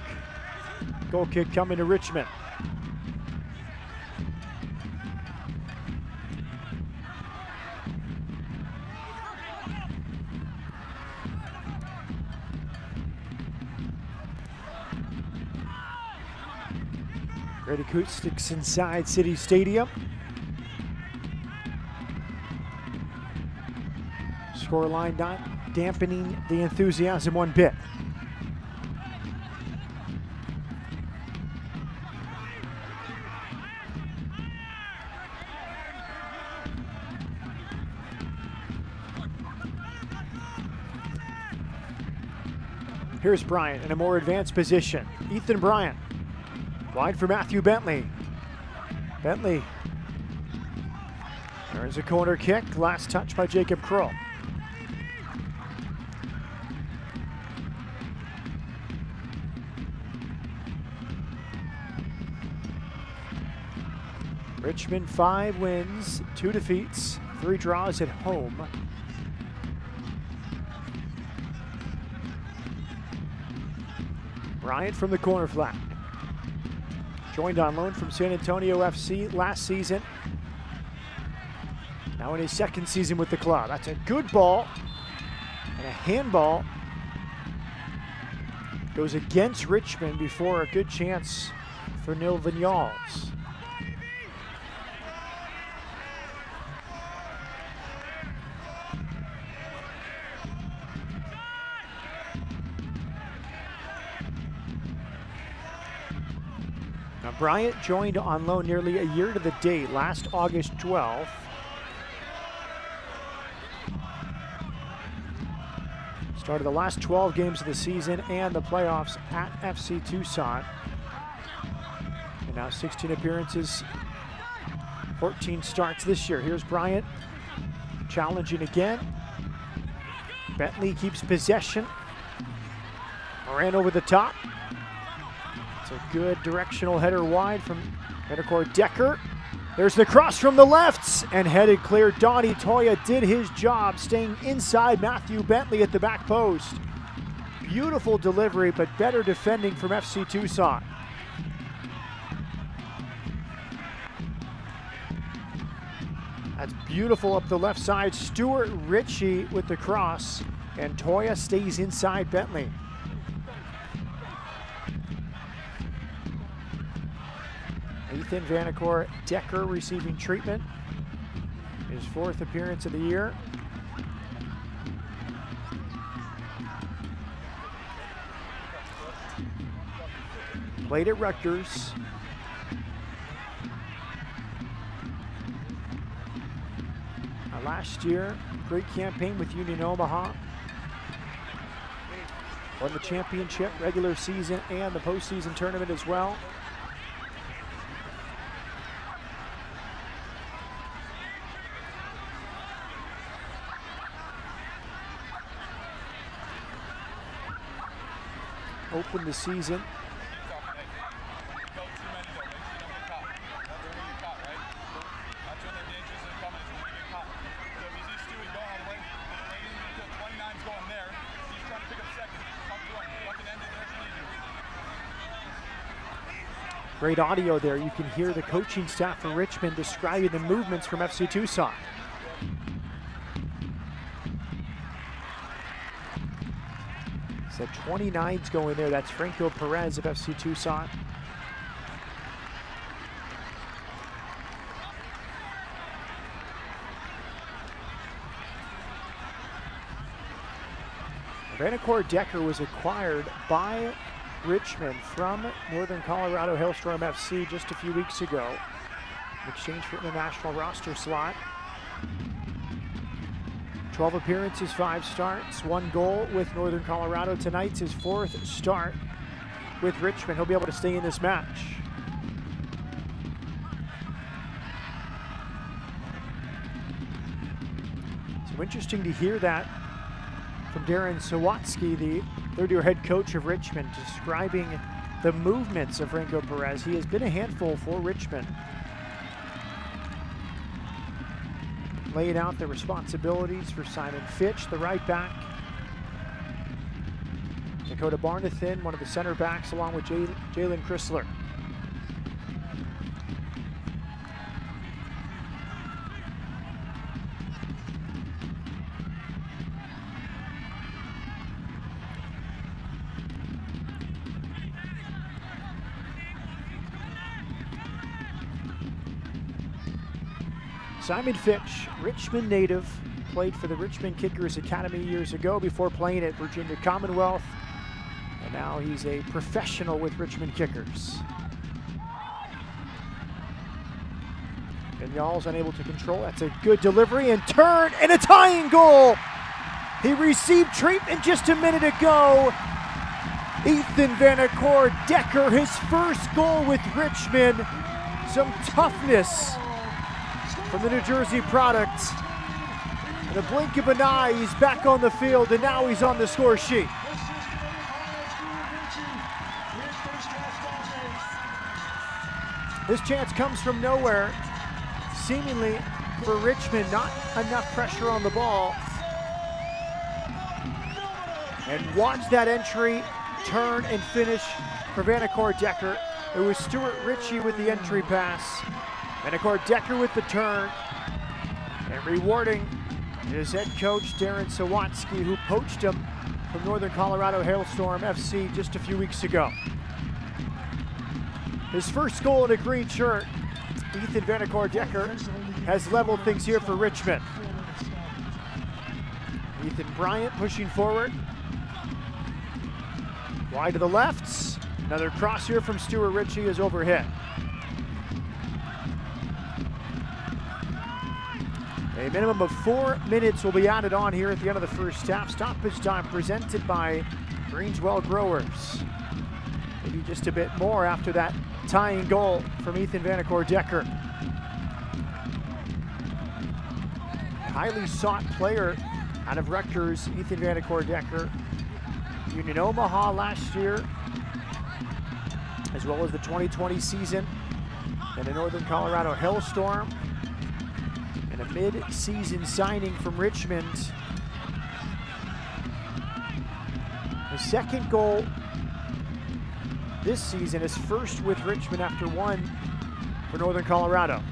Goal kick coming to Richmond. Great acoustics inside City Stadium. Scoreline not dampening the enthusiasm one bit. Here's Bryant in a more advanced position. Ethan Bryant, wide for Matthew Bentley. Bentley earns a corner kick, last touch by Jacob Kroll. Richmond 5 wins, 2 defeats, 3 draws at home. Bryant from the corner flag. Joined on loan from San Antonio FC last season. Now in his second season with the club. That's a good ball. And a handball goes against Richmond before a good chance for Nil Vignals. Bryant joined on loan nearly a year to the date, last August 12th. Started the last 12 games of the season and the playoffs at FC Tucson. And now 16 appearances, 14 starts this year. Here's Bryant challenging again. Bentley keeps possession. Ran over the top. It's a good directional header wide from Benacore Decker. There's the cross from the left and headed clear. Donnie Toya did his job, staying inside Matthew Bentley at the back post. Beautiful delivery, but better defending from FC Tucson. That's beautiful up the left side. Stuart Ritchie with the cross, and Toya stays inside Bentley. Ethan Vanacore Decker receiving treatment. His 4th appearance of the year. Played at Rutgers. Last year, great campaign with Union Omaha. Won the championship, regular season, and the postseason tournament as well. Opened the season great audio there. You can hear the coaching staff for Richmond describing the movements from FC Tucson. So 29's going there. That's Franco Perez of FC Tucson. Vanacore Decker was acquired by Richmond from Northern Colorado Hailstorm FC just a few weeks ago in exchange for the national roster slot. 12 appearances, 5 starts, 1 goal with Northern Colorado. Tonight's his 4th start with Richmond. He'll be able to stay in this match. So interesting to hear that from Darren Sawatsky, the third-year head coach of Richmond, describing the movements of Franco Perez. He has been a handful for Richmond. Laid out the responsibilities for Simon Fitch, the right back. Dakota Barnathan, one of the center backs, along with Jalen Chrysler. Simon Fitch, Richmond native, played for the Richmond Kickers Academy years ago before playing at Virginia Commonwealth. And now he's a professional with Richmond Kickers. Vignal's unable to control. That's a good delivery and turn and a tying goal. He received treatment just a minute ago. Ethan Vanacore Decker, his first goal with Richmond. Some toughness from the New Jersey product. In a blink of an eye, he's back on the field, and now he's on the score sheet. This chance comes from nowhere. Seemingly for Richmond, not enough pressure on the ball. And watch that entry, turn and finish for Vanacore Decker. It was Stuart Ritchie with the entry pass. Vanacore Decker with the turn. And rewarding his head coach, Darren Sawatsky, who poached him from Northern Colorado Hailstorm FC just a few weeks ago. His first goal in a green shirt, Ethan Vanacore Decker, has leveled things here for Richmond. Ethan Bryant pushing forward. Wide to the left. Another cross here from Stuart Ritchie is overhit. A minimum of 4 minutes will be added on here at the end of the first half. Stoppage time presented by Greenswell Growers. Maybe just a bit more after that tying goal from Ethan Vanacore Decker. Highly sought player out of Rutgers, Ethan Vanacore Decker. Union Omaha last year, as well as the 2020 season, and a Northern Colorado Hailstorm, and a mid-season signing from Richmond. His second goal this season, his first with Richmond after one for Northern Colorado.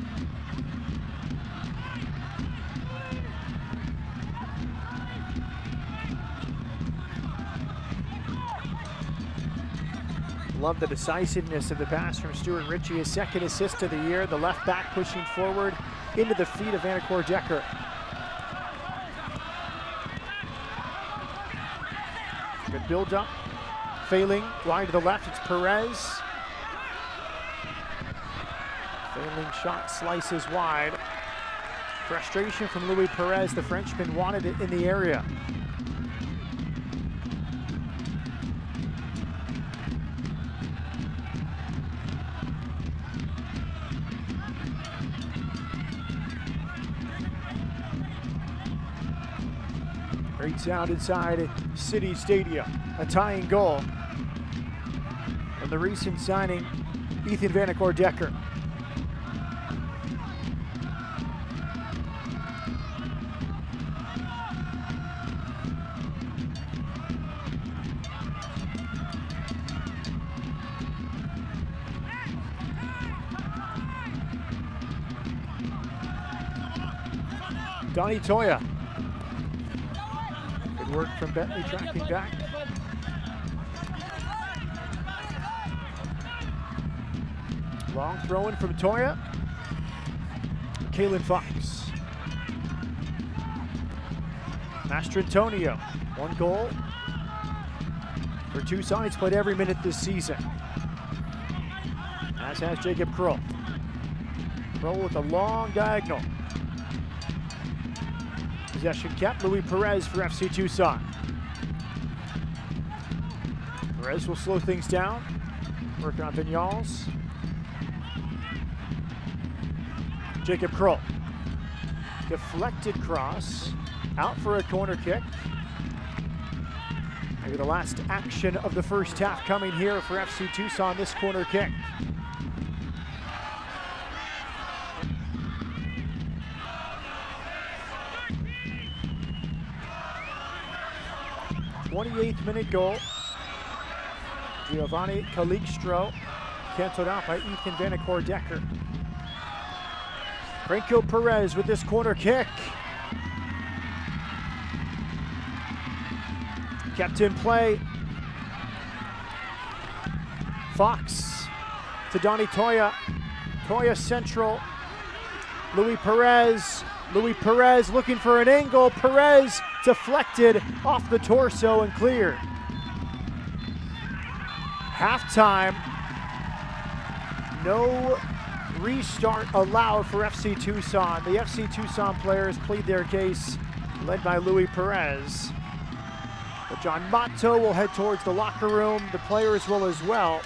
Love the decisiveness of the pass from Stuart Ritchie, his second assist of the year. The left back pushing forward into the feet of Vanacore Decker. Good build up. Failing wide to the left, it's Perez. Failing shot slices wide. Frustration from Louis Perez. The Frenchman wanted it in the area. Great sound inside City Stadium. A tying goal. And the recent signing, Ethan Vanacore Decker. Donnie Toya. Good work from Bentley tracking back. Long throw-in from Toya. Kalen Fox. Mastrantonio, 1 goal for Tucson. He's played every minute this season, as has Jacob Kroll. Kroll with a long diagonal. Possession kept. Louis Perez for FC Tucson. Perez will slow things down. Working on Vignals. Jacob Kroll. Deflected cross. Out for a corner kick. Maybe the last action of the first half coming here for FC Tucson, this corner kick. '28th minute goal. Giovanni Calixtro canceled out by Ethan Vanacore Decker. Franco Perez with this corner kick. Kept in play. Fox to Donnie Toya. Toya central. Louis Perez looking for an angle. Perez deflected off the torso and cleared. Halftime. No restart allowed for FC Tucson. The FC Tucson players plead their case, led by Louis Perez. But John Motto will head towards the locker room. The players will as well.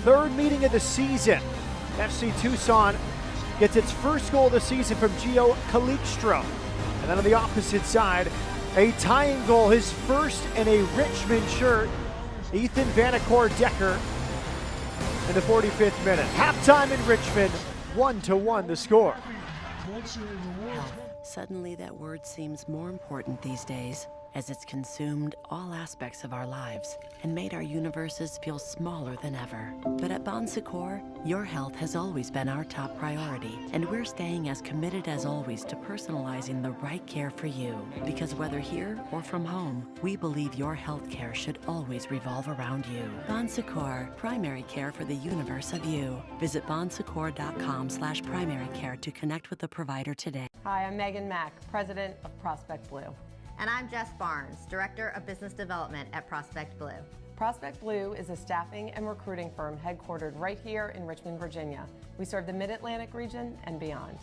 Third meeting of the season. FC Tucson gets its first goal of the season from Gio Calixtro. And then on the opposite side, a tying goal, his first in a Richmond shirt. Ethan Vanacore-Decker in the 45th minute. Halftime in Richmond, 1-1 the score. Health. Suddenly that word seems more important these days, as it's consumed all aspects of our lives and made our universes feel smaller than ever. But at Bon Secours, your health has always been our top priority, and we're staying as committed as always to personalizing the right care for you. Because whether here or from home, we believe your health care should always revolve around you. Bon Secours, primary care for the universe of you. Visit bonsecours.com/primary care to connect with a provider today. Hi, I'm Megan Mack, president of Prospect Blue. And I'm Jess Barnes, Director of Business Development at Prospect Blue. Prospect Blue is a staffing and recruiting firm headquartered right here in Richmond, Virginia. We serve the Mid-Atlantic region and beyond.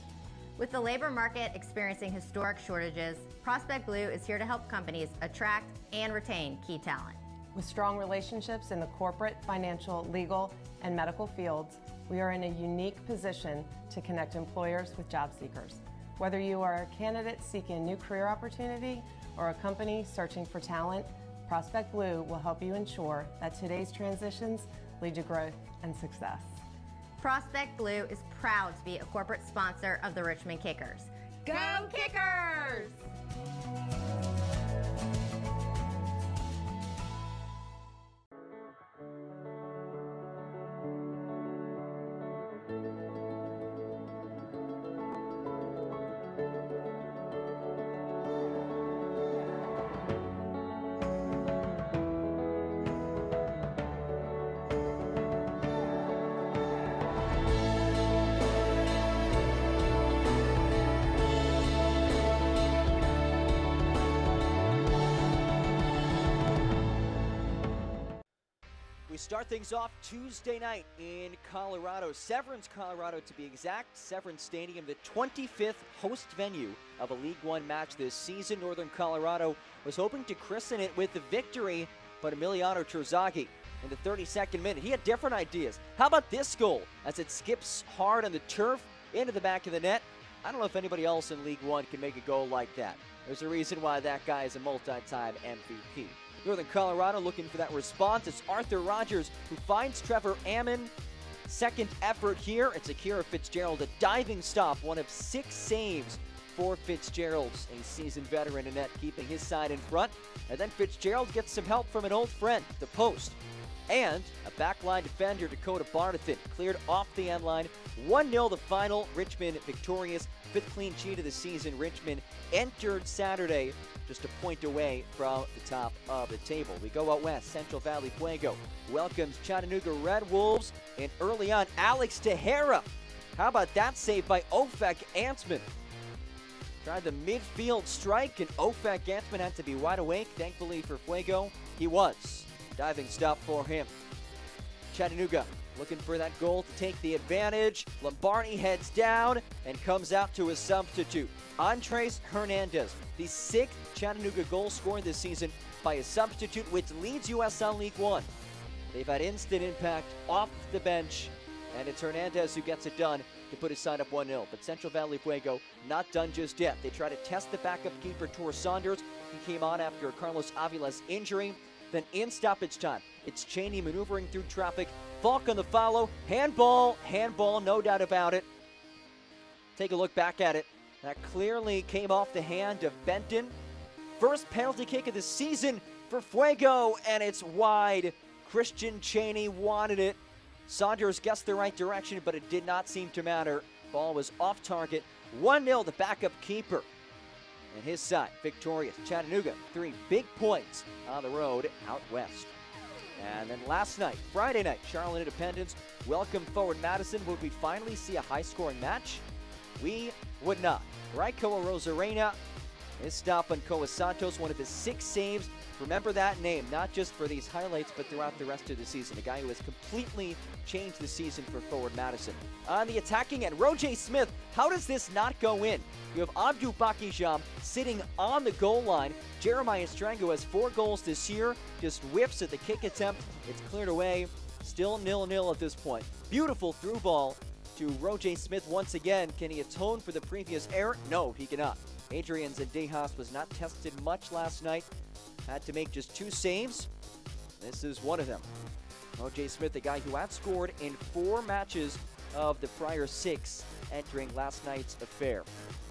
With the labor market experiencing historic shortages, Prospect Blue is here to help companies attract and retain key talent. With strong relationships in the corporate, financial, legal, and medical fields, we are in a unique position to connect employers with job seekers. Whether you are a candidate seeking a new career opportunity or a company searching for talent, Prospect Blue will help you ensure that today's transitions lead to growth and success. Prospect Blue is proud to be a corporate sponsor of the Richmond Kickers. Go Kickers! We start things off Tuesday night in Colorado, Severance, Colorado to be exact. Severance Stadium, the 25th host venue of a League One match this season. Northern Colorado was hoping to christen it with the victory, but Emiliano Terzaghi in the 32nd minute, he had different ideas. How about this goal as it skips hard on the turf into the back of the net? I don't know if anybody else in League One can make a goal like that. There's a reason why that guy is a multi-time MVP. Northern Colorado looking for that response. It's Arthur Rogers who finds Trevor Ammon. Second effort here. It's Akira Fitzgerald, a diving stop, one of 6 saves for Fitzgerald, a seasoned veteran in net, keeping his side in front. And then Fitzgerald gets some help from an old friend, the post. And a backline defender, Dakota Barnathan, cleared off the end line. 1-0 the final. Richmond victorious. 5th clean sheet of the season. Richmond entered Saturday just a point away from the top of the table. We go out west. Central Valley Fuego welcomes Chattanooga Red Wolves. And early on, Alex Tejera. How about that save by Ofek Antsman? Tried the midfield strike, and Ofek Antsman had to be wide awake. Thankfully for Fuego, he was. Diving stop for him. Chattanooga looking for that goal to take the advantage. Lombardi heads down and comes out to his substitute, Andres Hernandez, the 6th Chattanooga goal scored this season by a substitute, which leads USL League One. They've had instant impact off the bench, and it's Hernandez who gets it done to put his side up 1-0. But Central Valley Fuego not done just yet. They try to test the backup keeper, Tor Saunders. He came on after Carlos Avila's injury. Then in stoppage time, it's Cheney maneuvering through traffic. Falk on the follow. Handball, no doubt about it. Take a look back at it. That clearly came off the hand of Benton. First penalty kick of the season for Fuego, and it's wide. Christian Cheney wanted it. Saunders guessed the right direction, but it did not seem to matter. Ball was off target. 1-0 the backup keeper. And his side victorious. Chattanooga, 3 big points on the road out west. And then last night, Friday night, Charlotte Independence welcomed Forward Madison. Would we finally see a high-scoring match? We would not. Raiko Arozarena, his stop on Koa Santos, one of his 6 saves. Remember that name, not just for these highlights, but throughout the rest of the season. A guy who has completely changed the season for Forward Madison. On the attacking end, Roger Smith, how does this not go in? You have Abdou Bakijam sitting on the goal line. Jeremiah Strango has 4 goals this year, just whiffs at the kick attempt. It's cleared away, still 0-0 at this point. Beautiful through ball to Roger Smith once again. Can he atone for the previous error? No, he cannot. Adrian Zendejas was not tested much last night. Had to make just 2 saves. This is one of them. O.J. Smith, the guy who had scored in 4 matches of the prior 6 entering last night's affair.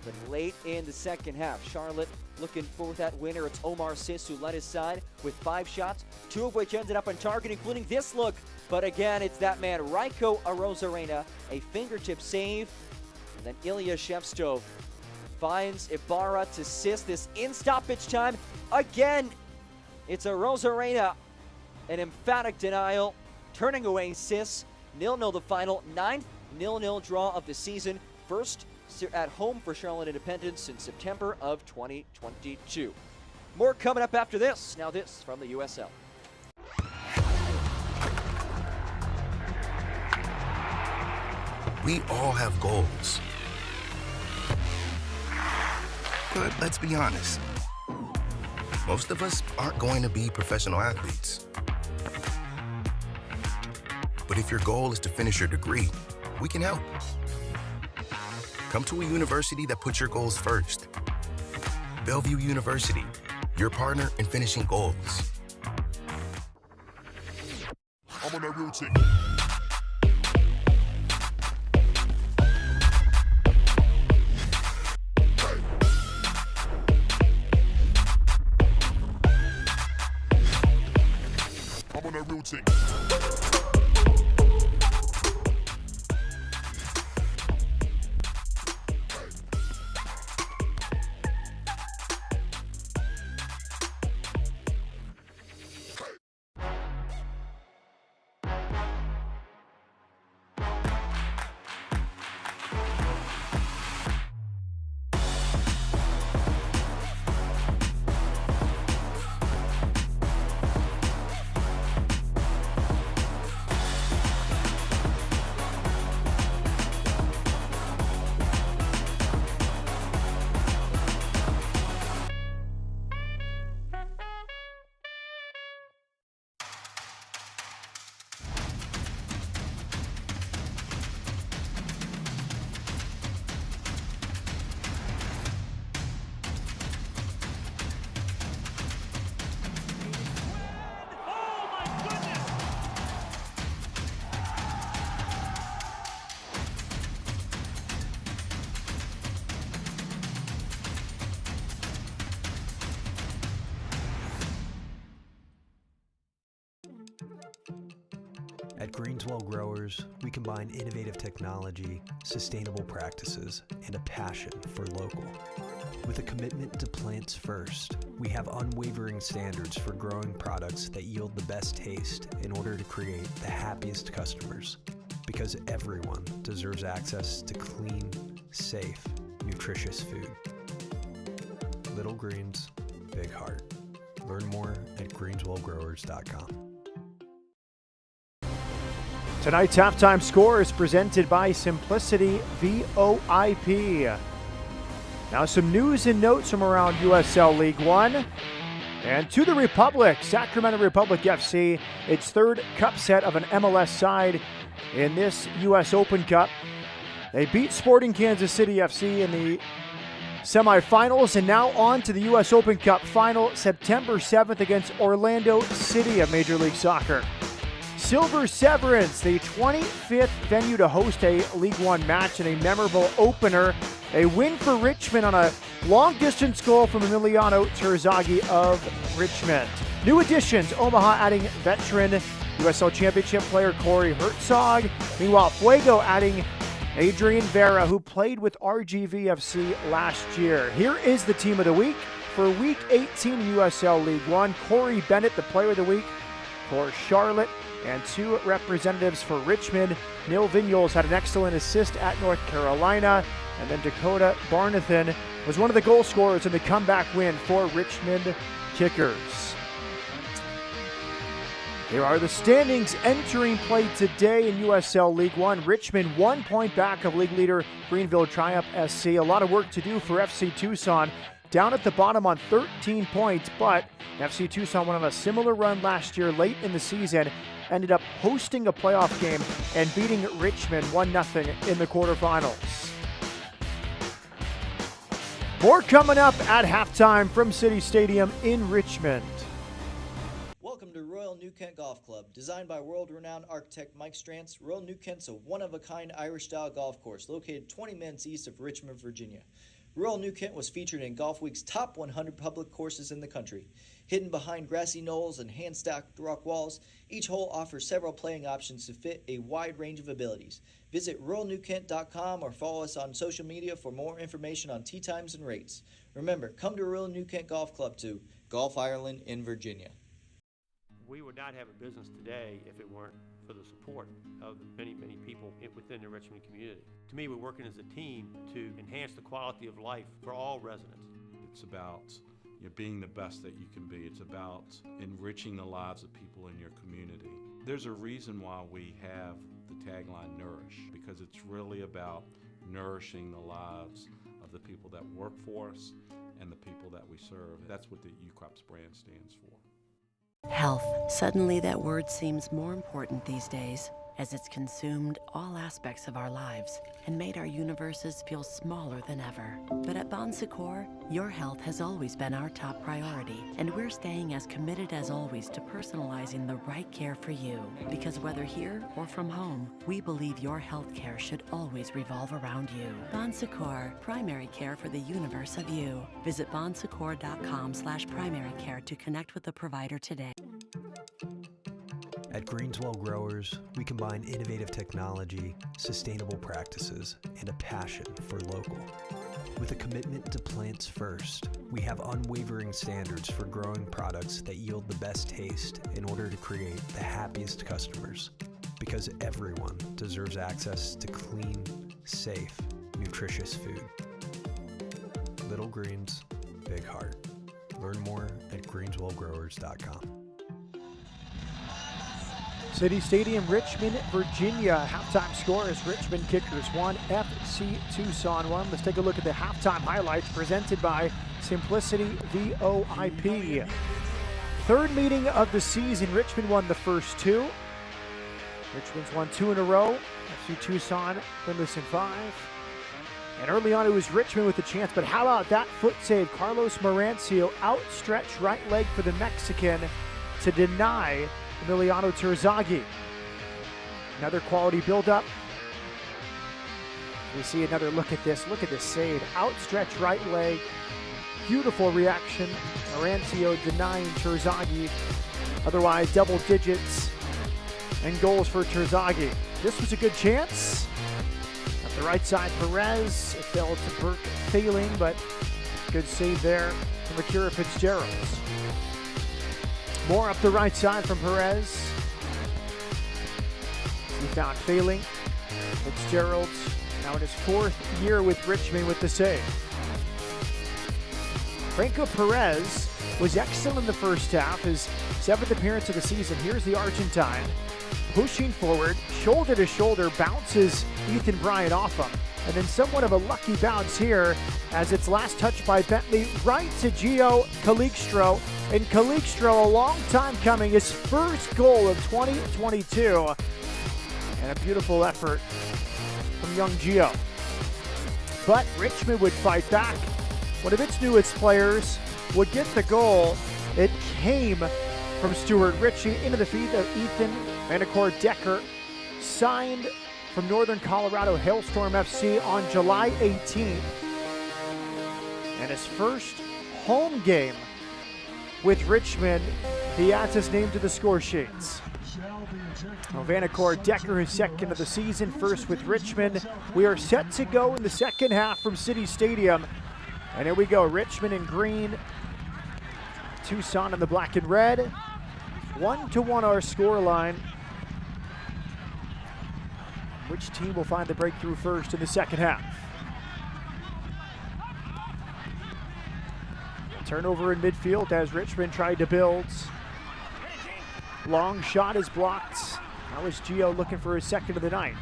But late in the second half, Charlotte looking for that winner. It's Omar Sis who led his side with 5 shots, 2 of which ended up on target, including this look. But again, it's that man, Raiko Arozarena, a fingertip save. And then Ilya Shevstov finds Ibarra to assist this in stoppage time. Again, it's Arozarena, an emphatic denial, turning away Sis. 0-0 the final, 9th 0-0 draw of the season. First at home for Charlotte Independence in September of 2022. More coming up after this. Now this from the USL. We all have goals. But let's be honest, most of us aren't going to be professional athletes. But if your goal is to finish your degree, we can help. Come to a university that puts your goals first. Bellevue University, your partner in finishing goals. I'm on that routine. I'm on that routine. At Greenswell Growers, we combine innovative technology, sustainable practices, and a passion for local. With a commitment to plants first, we have unwavering standards for growing products that yield the best taste in order to create the happiest customers. Because everyone deserves access to clean, safe, nutritious food. Little Greens, Big Heart. Learn more at greenswellgrowers.com. Tonight's halftime score is presented by Simplicity VOIP. Now some news and notes from around USL League One. And to the Republic, Sacramento Republic FC, its 3rd cup set of an MLS side in this US Open Cup. They beat Sporting Kansas City FC in the semifinals, and now on to the US Open Cup final September 7th against Orlando City of Major League Soccer. Silver Severance, the 25th venue to host a League One match and a memorable opener. A win for Richmond on a long-distance goal from Emiliano Terzaghi of Richmond. New additions, Omaha adding veteran USL Championship player Corey Herzog. Meanwhile, Fuego adding Adrian Vera, who played with RGVFC last year. Here is the team of the week. For Week 18 USL League One, Corey Bennett, the player of the week, for Charlotte, and 2 representatives for Richmond. Neil Vignoles had an excellent assist at North Carolina, and then Dakota Barnathan was one of the goal scorers in the comeback win for Richmond Kickers. Here are the standings entering play today in USL League One. Richmond 1 point back of league leader Greenville Triumph SC. A lot of work to do for FC Tucson. Down at the bottom on 13 points, but FC Tucson went on a similar run last year late in the season, ended up hosting a playoff game and beating Richmond 1-0 in the quarterfinals. More coming up at halftime from City Stadium in Richmond. Welcome to Royal New Kent Golf Club. Designed by world-renowned architect Mike Strantz, Royal New Kent's a one-of-a-kind Irish-style golf course located 20 minutes east of Richmond, Virginia. Royal New Kent was featured in Golf Week's top 100 public courses in the country. Hidden behind grassy knolls and hand-stacked rock walls, each hole offers several playing options to fit a wide range of abilities. Visit RoyalNewKent.com or follow us on social media for more information on tee times and rates. Remember, come to Royal New Kent Golf Club to Golf Ireland in Virginia. We would not have a business today if it weren't for the support of many, many people within the Richmond community. To me, we're working as a team to enhance the quality of life for all residents. It's about being the best that you can be. It's about enriching the lives of people in your community. There's a reason why we have the tagline Nourish, because it's really about nourishing the lives of the people that work for us and the people that we serve. That's what the UCrops brand stands for. Health. Suddenly that word seems more important these days, as it's consumed all aspects of our lives and made our universes feel smaller than ever. But at Bon Secours, your health has always been our top priority, and we're staying as committed as always to personalizing the right care for you. Because whether here or from home, we believe your health care should always revolve around you. Bon Secours, primary care for the universe of you. Visit bonsecours.com/primary care to connect with the provider today. At Greenswell Growers, we combine innovative technology, sustainable practices, and a passion for local. With a commitment to plants first, we have unwavering standards for growing products that yield the best taste in order to create the happiest customers. Because everyone deserves access to clean, safe, nutritious food. Little greens, big heart. Learn more at greenswellgrowers.com. City Stadium, Richmond, Virginia. Halftime score is Richmond Kickers 1, FC Tucson 1. Let's take a look at the halftime highlights presented by Simplicity VOIP. Third meeting of the season. Richmond won the first 2. Richmond's won 2 in a row. FC Tucson winless in 5. And early on it was Richmond with a chance, but how about that foot save? Carlos Marancio, outstretched right leg for the Mexican to deny Emiliano Terzaghi. Another quality buildup. We see another look at this. Look at this save. Outstretched right leg. Beautiful reaction. Marancio denying Terzaghi. Otherwise, double digits and goals for Terzaghi. This was a good chance. At the right side, Perez. It fell to Burke failing, but good save there from Akira Fitzgerald. More up the right side from Perez. He found failing. Fitzgerald now in his 4th year with Richmond with the save. Franco Perez was excellent in the first half, his 7th appearance of the season. Here's the Argentine pushing forward, shoulder to shoulder, bounces Ethan Bryant off him. And then somewhat of a lucky bounce here as it's last touched by Bentley right to Gio Calixtro. And Calixtro, a long time coming, his first goal of 2022. And a beautiful effort from young Gio. But Richmond would fight back. One of its newest players would get the goal. It came from Stuart Ritchie into the feet of Ethan Manicourt Decker, signed from Northern Colorado Hailstorm FC on July 18th. And his first home game with Richmond, he adds his name to the score sheets. Manicourt Decker, his 2nd of the season, first with Richmond. We are set to go in the second half from City Stadium. And here we go, Richmond in green, Tucson in the black and red. 1-1 our score line. Which team will find the breakthrough first in the second half? Turnover in midfield as Richmond tried to build. Long shot is blocked. Now is Gio looking for his second of the night.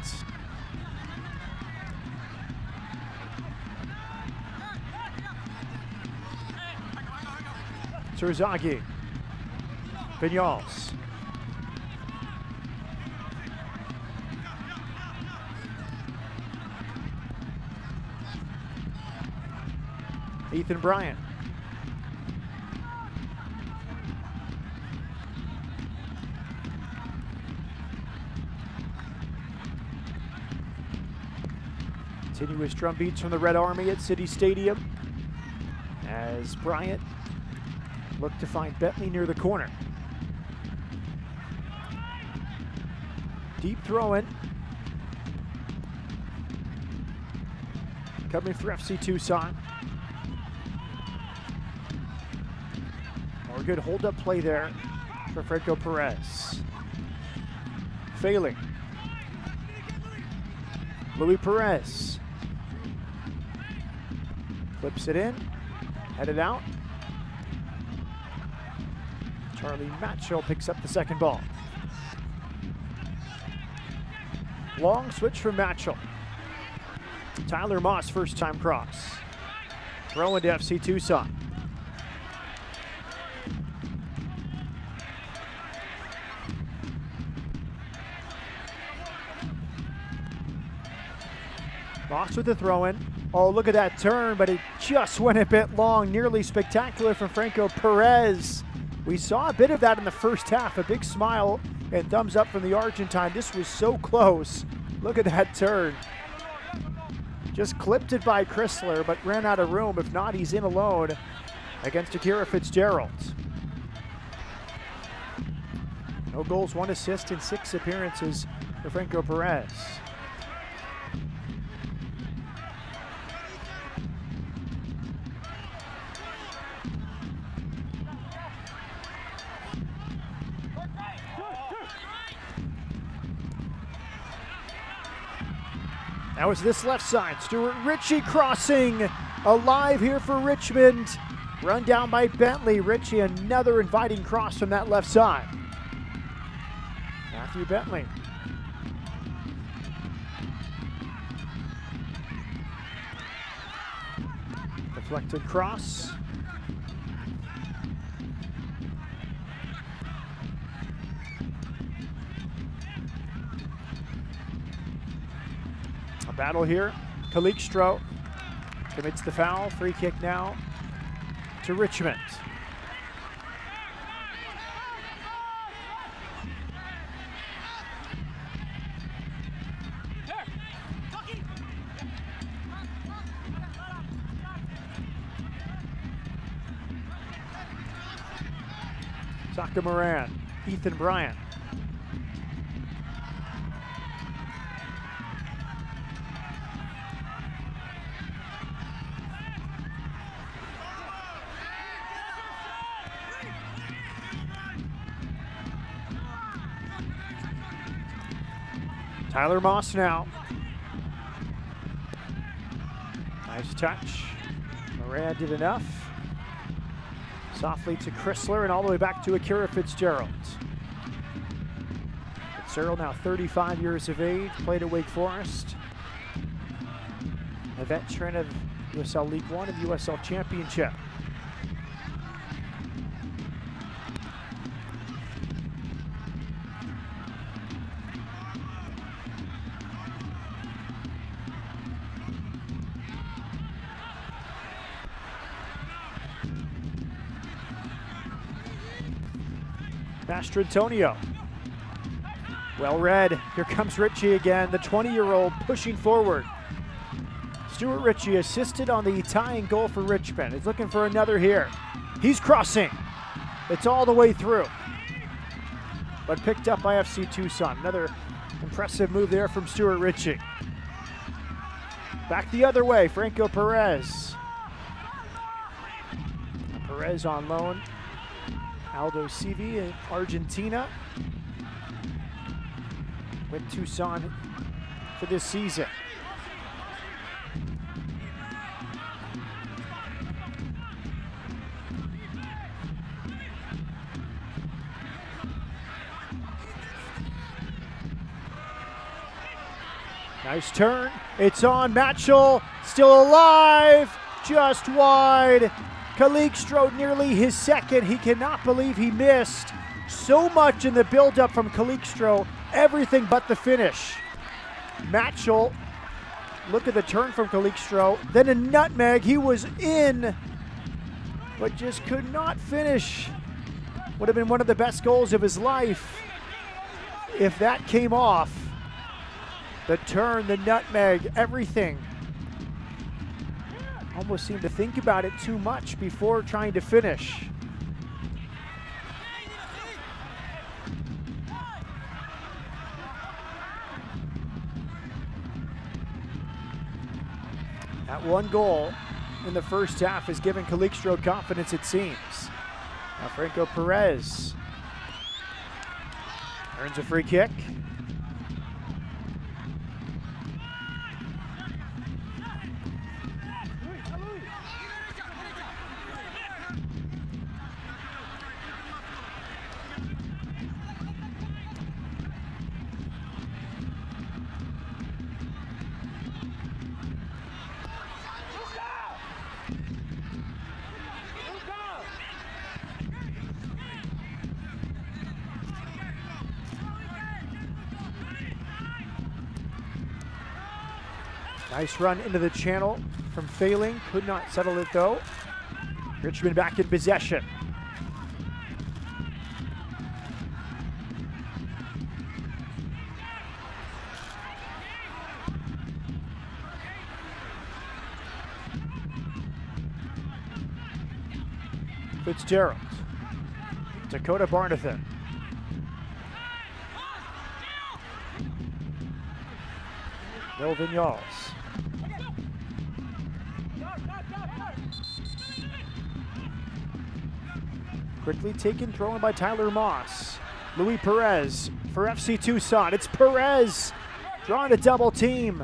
Terzaghi. Vinyals. Ethan Bryant. Continuous drum beats from the Red Army at City Stadium as Bryant looked to find Bentley near the corner. Deep throw in. Coming for FC Tucson. More good hold-up play there for Franco Perez. Failing. Louis Perez. Flips it in. Headed out. Charlie Matchell picks up the second ball. Long switch from Matchell. Tyler Moss, first time cross. Throw into FC Tucson. Moss with the throw in. Oh, look at that turn, but it just went a bit long. Nearly spectacular from Franco Perez. We saw a bit of that in the first half. A big smile and thumbs up from the Argentine. This was so close. Look at that turn. Just clipped it by Chrysler, but ran out of room. If not, he's in alone against Akira Fitzgerald. No goals, 1 assist in 6 appearances for Franco Perez. Now it's this left side. Stuart Ritchie crossing. Alive here for Richmond. Run down by Bentley. Ritchie, another inviting cross from that left side. Matthew Bentley. Deflected cross. Battle here. Kalikstro commits the foul. Free kick now to Richmond. Saka Moran, Ethan Bryant. Tyler Moss now. Nice touch. Moran did enough. Softly to Chrysler and all the way back to Akira Fitzgerald. Fitzgerald now 35 years of age, played at Wake Forest. A veteran of USL League One and USL Championship. Mastrantonio. Well read. Here comes Ritchie again, the 20-year-old pushing forward. Stuart Ritchie assisted on the tying goal for Richmond. He's looking for another here. He's crossing. It's all the way through. But picked up by FC Tucson. Another impressive move there from Stuart Ritchie. Back the other way, Franco Perez. Perez on loan Aldo Civi in Argentina with Tucson for this season. Nice turn. It's on. Matchell still alive. Just wide. Calixtro nearly his second. He cannot believe he missed. So much in the buildup from Calixtro. Everything but the finish. Matchell. Look at the turn from Calixtro. Then a nutmeg. He was in, but just could not finish. Would have been one of the best goals of his life if that came off. The turn, the nutmeg, everything. Almost seemed to think about it too much before trying to finish. That one goal in the first half has given Calixtro confidence, it seems. Now Franco Perez earns a free kick. Nice run into the channel from Failing. Could not settle it though. Richmond back in possession. Fitzgerald. Dakota Barnathan. Bill Vignals. Quickly taken, thrown by Tyler Moss. Louis Perez for FC Tucson. It's Perez drawing a double team.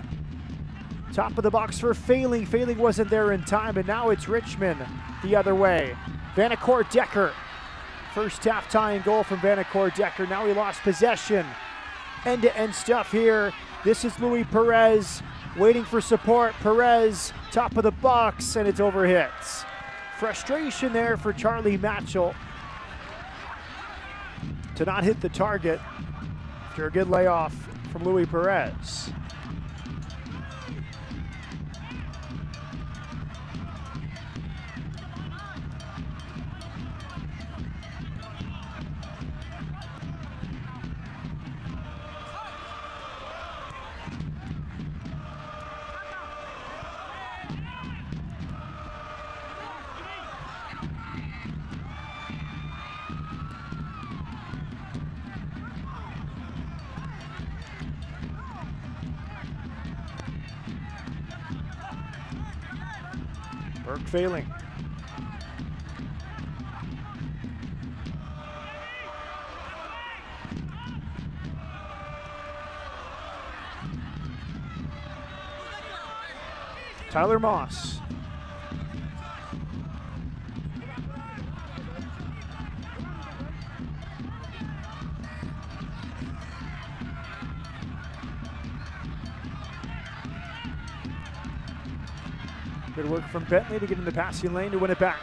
Top of the box for Failing. Failing wasn't there in time, and now it's Richmond the other way. Vanacore Decker. First half tying goal from Vanacore Decker. Now he lost possession. End-to-end stuff here. This is Louis Perez waiting for support. Perez, top of the box, and it's overhit. Frustration there for Charlie Matchell to not hit the target after a good layoff from Louis Perez. Burke Failing. Tyler Moss. Good work from Bentley to get in the passing lane to win it back.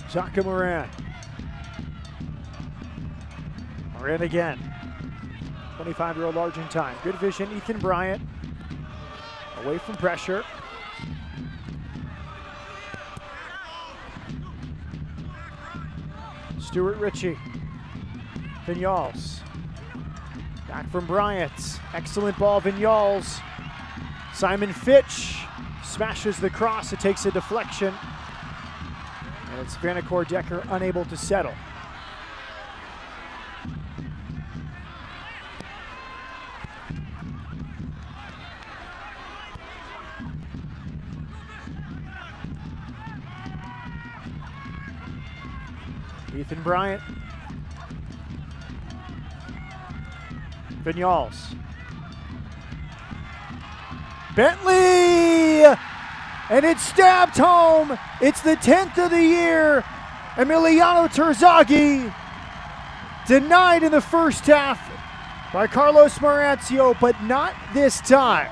Zaka Moran. Moran again. 25-year-old Argentine. Good vision, Ethan Bryant. Away from pressure. Stuart Ritchie. Vignals. Back from Bryant. Excellent ball, Vignals. Simon Fitch smashes the cross. It takes a deflection. And it's Vanacore Decker unable to settle. Ethan Bryant. Vignals. Bentley! And it's stabbed home. It's the 10th of the year. Emiliano Terzaghi denied in the first half by Carlos Marancio, but not this time.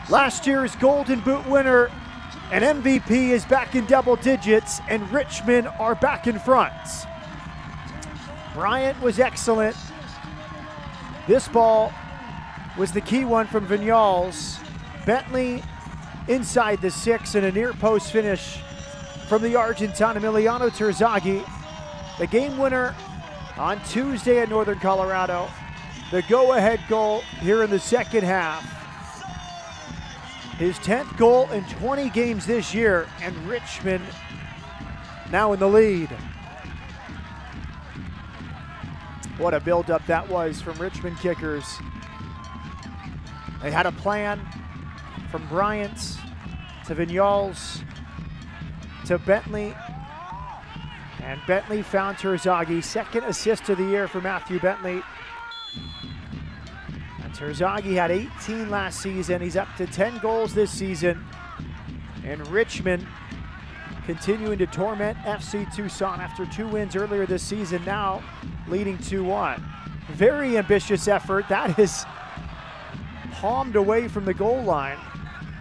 Last year's Golden Boot winner and MVP is back in double digits, and Richmond are back in front. Bryant was excellent. This ball was the key one from Vignals. Bentley inside the 6 and a near post finish from the Argentine Emiliano Terzaghi. The game winner on Tuesday at Northern Colorado. The go-ahead goal here in the second half. His 10th goal in 20 games this year, and Richmond now in the lead. What a buildup that was from Richmond kickers. They had a plan from Bryant to Vignals to Bentley, and Bentley found Terzaghi. Second assist of the year for Matthew Bentley. And Terzaghi had 18 last season. He's up to 10 goals this season. And Richmond continuing to torment FC Tucson after 2 wins earlier this season, now leading 2-1. Very ambitious effort. That is palmed away from the goal line.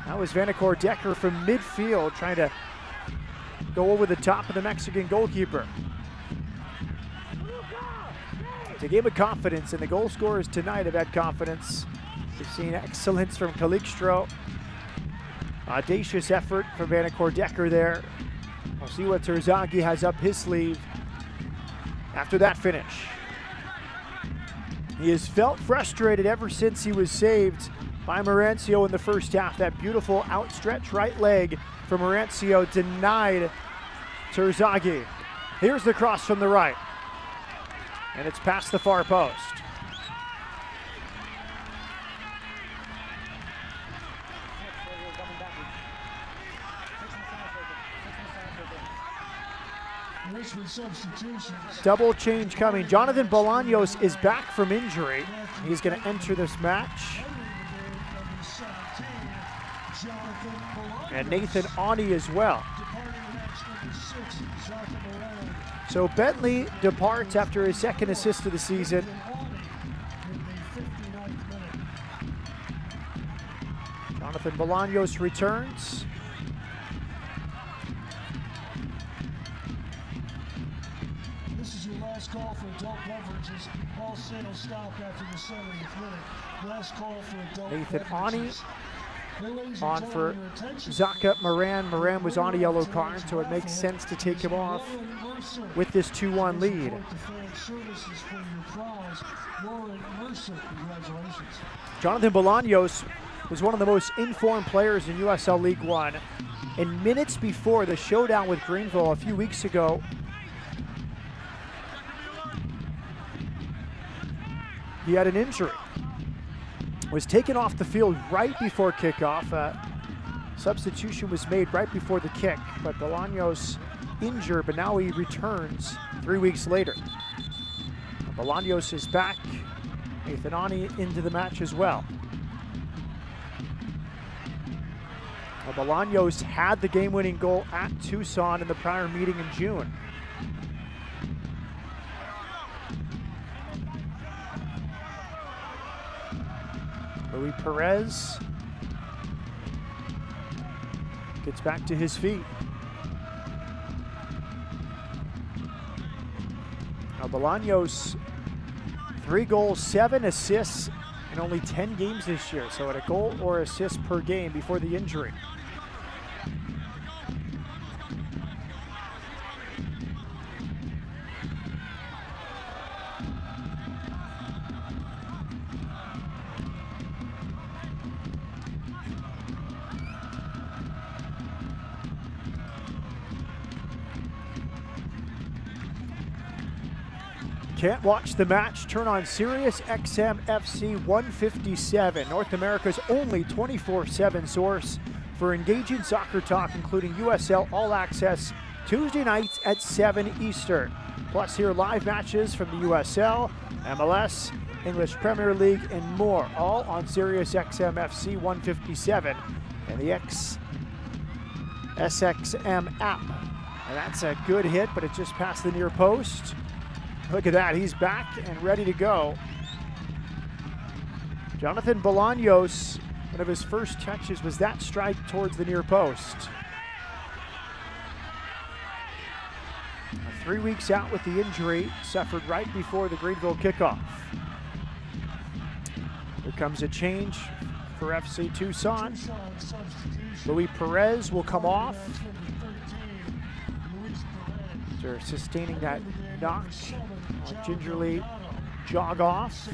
That was Vanacore Decker from midfield trying to go over the top of the Mexican goalkeeper. It's a game of confidence, and the goal scorers tonight have had confidence. We've seen excellence from Calixtro. Audacious effort from Vanacore Decker there. We'll see what Terzaghi has up his sleeve after that finish. He has felt frustrated ever since he was saved by Marancio in the first half. That beautiful outstretched right leg from Marancio denied Terzaghi. Here's the cross from the right, and it's past the far post. Double change coming. Jonathan Bolaños is back from injury. He's going to enter this match. And Nathan Awney as well. So Bentley departs after his second assist of the season. Jonathan Bolaños returns. Call for adult beverages. All sales stop after the 70th minute. Last call for adult Nathan beverages. Awney on for Zaka Moran. Moran was on a yellow card, so it makes sense to take him off with this 2-1 lead. Jonathan Bolaños was one of the most informed players in USL League One. And minutes before the showdown with Greenville a few weeks ago, he had an injury. Was taken off the field right before kickoff. Substitution was made right before the kick, but Bolaños injured, but now he returns 3 weeks later. Bolaños is back. Nathan Awney into the match as well. Bolaños had the game-winning goal at Tucson in the prior meeting in June. Luis Perez gets back to his feet. Now Bolaños, 3 goals, 7 assists in only 10 games this year. So at a goal or assist per game before the injury. Can't watch the match? Turn on Sirius XM FC 157, North America's only 24/7 source for engaging soccer talk, including USL All Access, Tuesday nights at 7 Eastern. Plus, hear live matches from the USL, MLS, English Premier League, and more, all on Sirius XM FC 157 and the SXM app. And that's a good hit, but it just passed the near post. Look at that, he's back and ready to go. Jonathan Bolaños, one of his first touches was that strike towards the near post. 3 weeks out with the injury, suffered right before the Greenville kickoff. Here comes a change for FC Tucson. Luis Perez will come off after sustaining that knock. I'll gingerly jog off.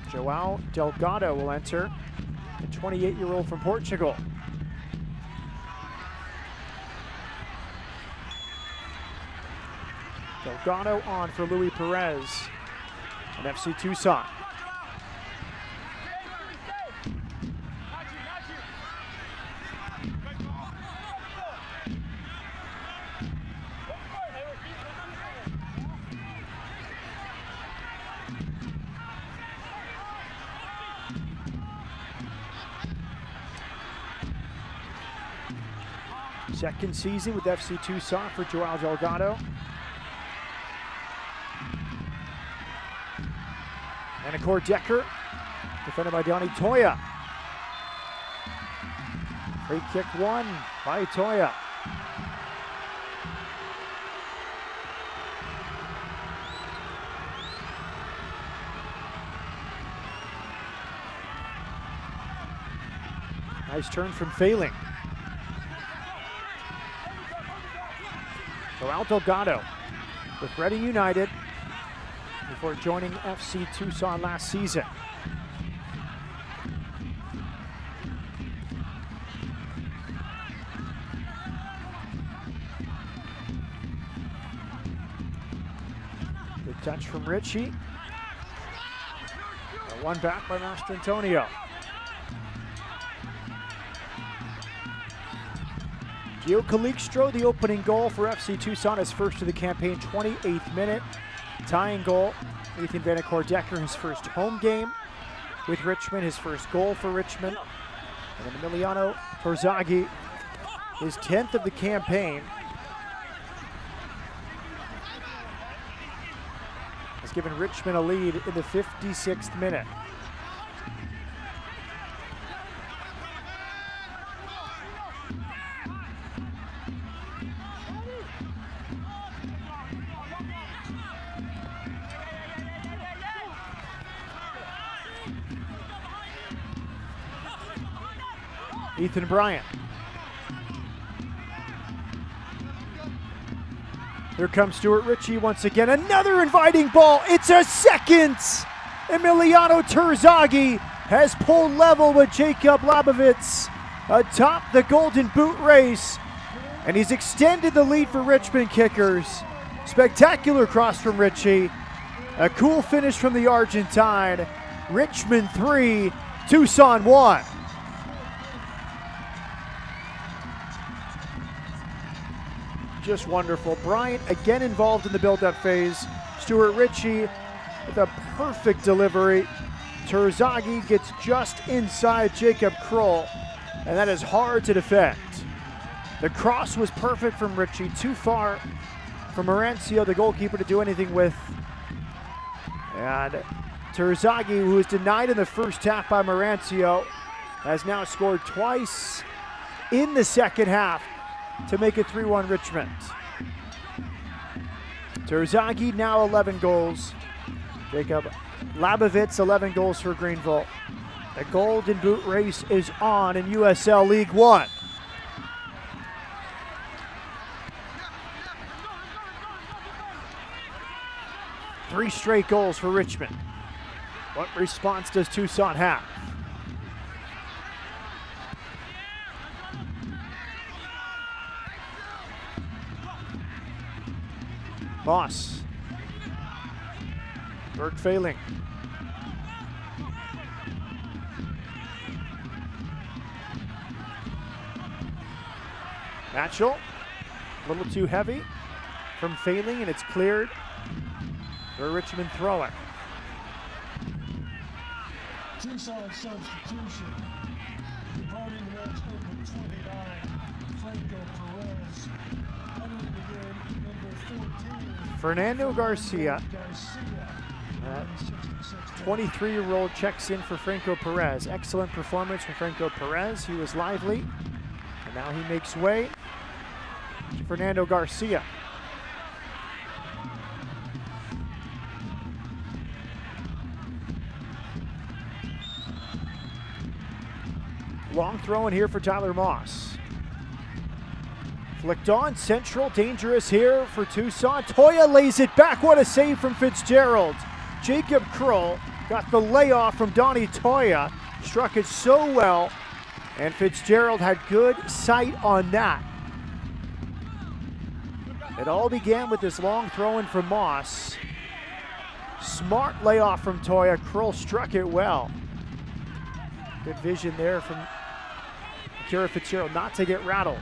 João Delgado will enter, the 28-year-old from Portugal. Delgado on for Luis Perez and FC Tucson. Second season with FC Tucson for João Delgado. And a Decker, defended by Donnie Toya. Free kick won by Toya. Nice turn from Failing. João Delgado with Reading United before joining FC Tucson last season. Good touch from Richie. One back by Master Antonio. Gio Calixto, the opening goal for FC Tucson, his first of the campaign, 28th minute. Tying goal, Ethan Decker, his first home game with Richmond, his first goal for Richmond. And then Emiliano Terzaghi, his 10th of the campaign, has given Richmond a lead in the 56th minute. Ethan Bryant. Here comes Stuart Ritchie once again. Another inviting ball. It's a second. Emiliano Terzaghi has pulled level with Jacob Labovitz atop the Golden Boot race. And he's extended the lead for Richmond kickers. Spectacular cross from Ritchie. A cool finish from the Argentine. Richmond 3, Tucson 1. Just wonderful. Bryant again involved in the build-up phase. Stuart Ritchie with a perfect delivery. Terzaghi gets just inside Jacob Kroll, and that is hard to defend. The cross was perfect from Ritchie, too far from Marancio, the goalkeeper, to do anything with. And Terzaghi, who was denied in the first half by Marancio, has now scored twice in the second half to make it 3-1 Richmond. Terzaghi now 11 goals. Jacob Labovitz 11 goals for Greenville. The Golden Boot race is on in USL League One. Three straight goals for Richmond. What response does Tucson have? Moss. Berg failing. Matchell, a little too heavy from failing, and it's cleared for a Richmond thrower. Tucson substitution. Departing Reds number 29, Franco Perez. Entering the game, number 14. Fernando Garcia. 23-year-old checks in for Franco Perez. Excellent performance from Franco Perez. He was lively, and now he makes way to Fernando Garcia. Long throw in here for Tyler Moss. Flicked on, central, dangerous here for Tucson. Toya lays it back, what a save from Fitzgerald. Jacob Krull got the layoff from Donnie Toya, struck it so well, and Fitzgerald had good sight on that. It all began with this long throw in from Moss. Smart layoff from Toya, Krull struck it well. Good vision there from Akira Fitzgerald not to get rattled.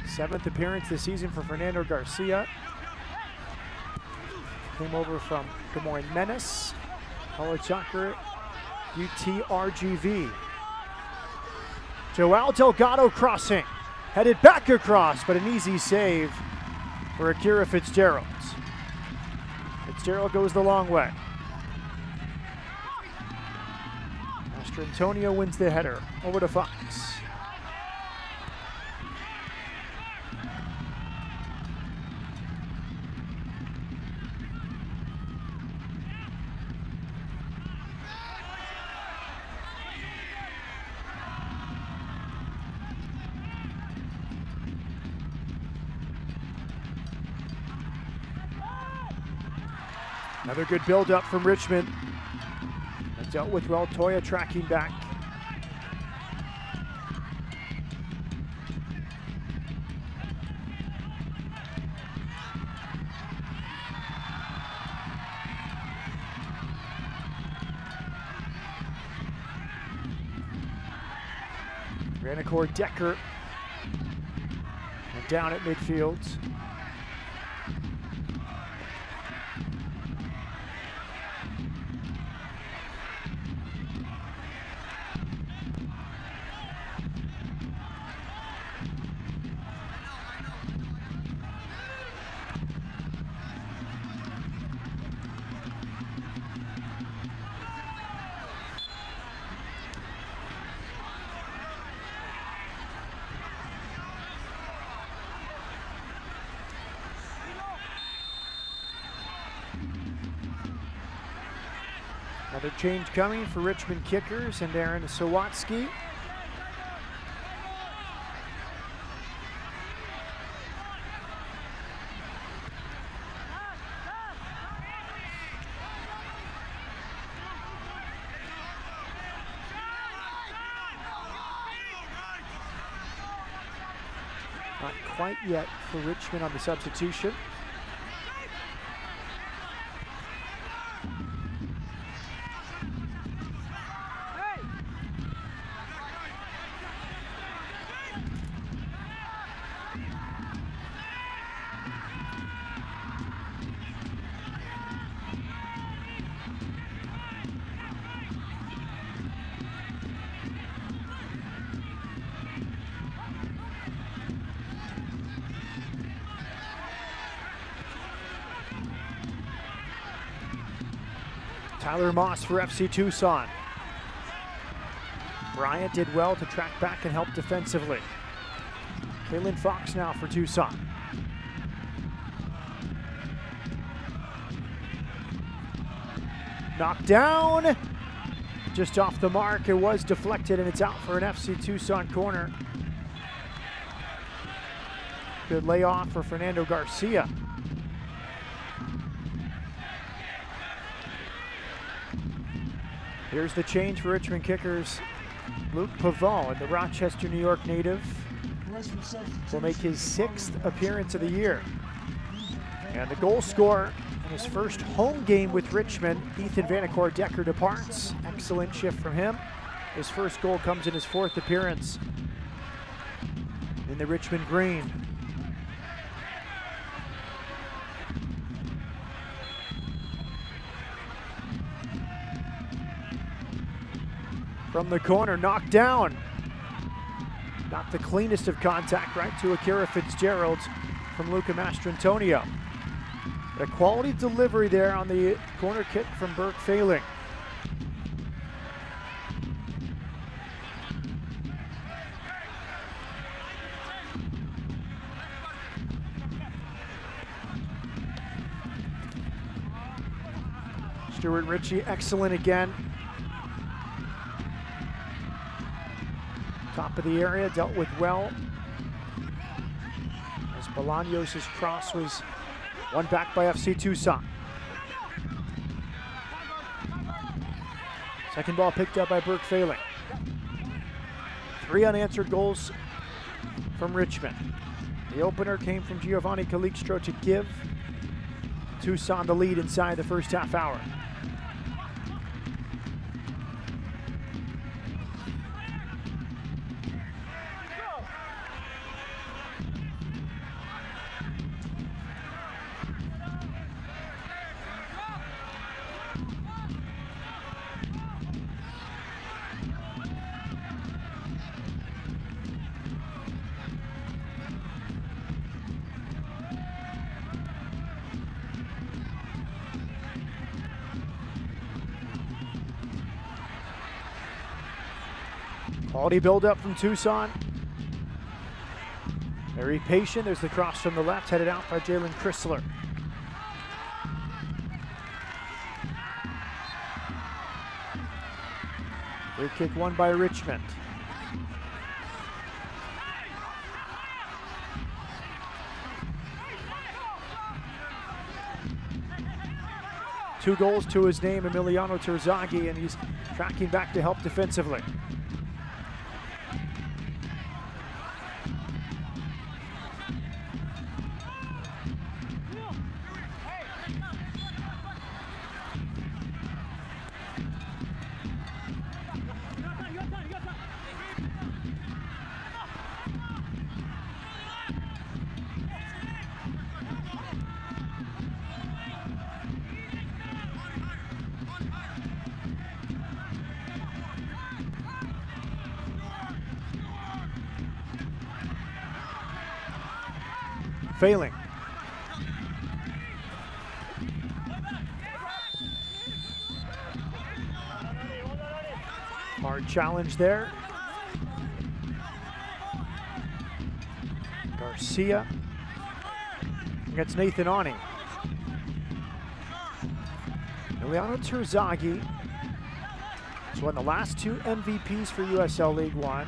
Seventh appearance this season for Fernando Garcia. Came over from Des Moines Menace, college soccer, UTRGV. Joao Delgado crossing, headed back across, but an easy save for Akira Fitzgerald. Fitzgerald goes the long way. Master Antonio wins the header, over to Fox. Another good build-up from Richmond. That dealt with well, Toya tracking back. Ranicore Decker. And down at midfield. Another change coming for Richmond kickers and Aaron Sawatsky. Not quite yet for Richmond on the substitution. Tyler Moss for FC Tucson. Bryant did well to track back and help defensively. Kaylin Fox now for Tucson. Knocked down. just off the mark. It was deflected and it's out for an FC Tucson corner. Good layoff for Fernando Garcia. Here's the change for Richmond kickers. Luke Pavone, the Rochester, New York native, will make his 6th appearance of the year. And the goal scorer in his first home game with Richmond, Ethan Vanacore Decker, departs. Excellent shift from him. His first goal comes in his 4th appearance in the Richmond green. From the corner, knocked down. Not the cleanest of contact, right to Akira Fitzgerald from Luca Mastrantonio. But a quality delivery there on the corner kick from Burke Failing. Stuart Ritchie, excellent again. Top of the area, dealt with well. As Bolaños' cross was won back by FC Tucson. Second ball picked up by Burke Failing. 3 unanswered goals from Richmond. The opener came from Giovanni Calixtro to give Tucson the lead inside the first half hour. Quality build-up from Tucson. Very patient. There's the cross from the left, headed out by Jalen Chrysler. Free kick won by Richmond. Two goals to his name, Emiliano Terzaghi, and he's tracking back to help defensively. Failing. Hard challenge there. Garcia against Nathan Ani. Emiliano Terzaghi has won the last 2 MVPs for USL League One,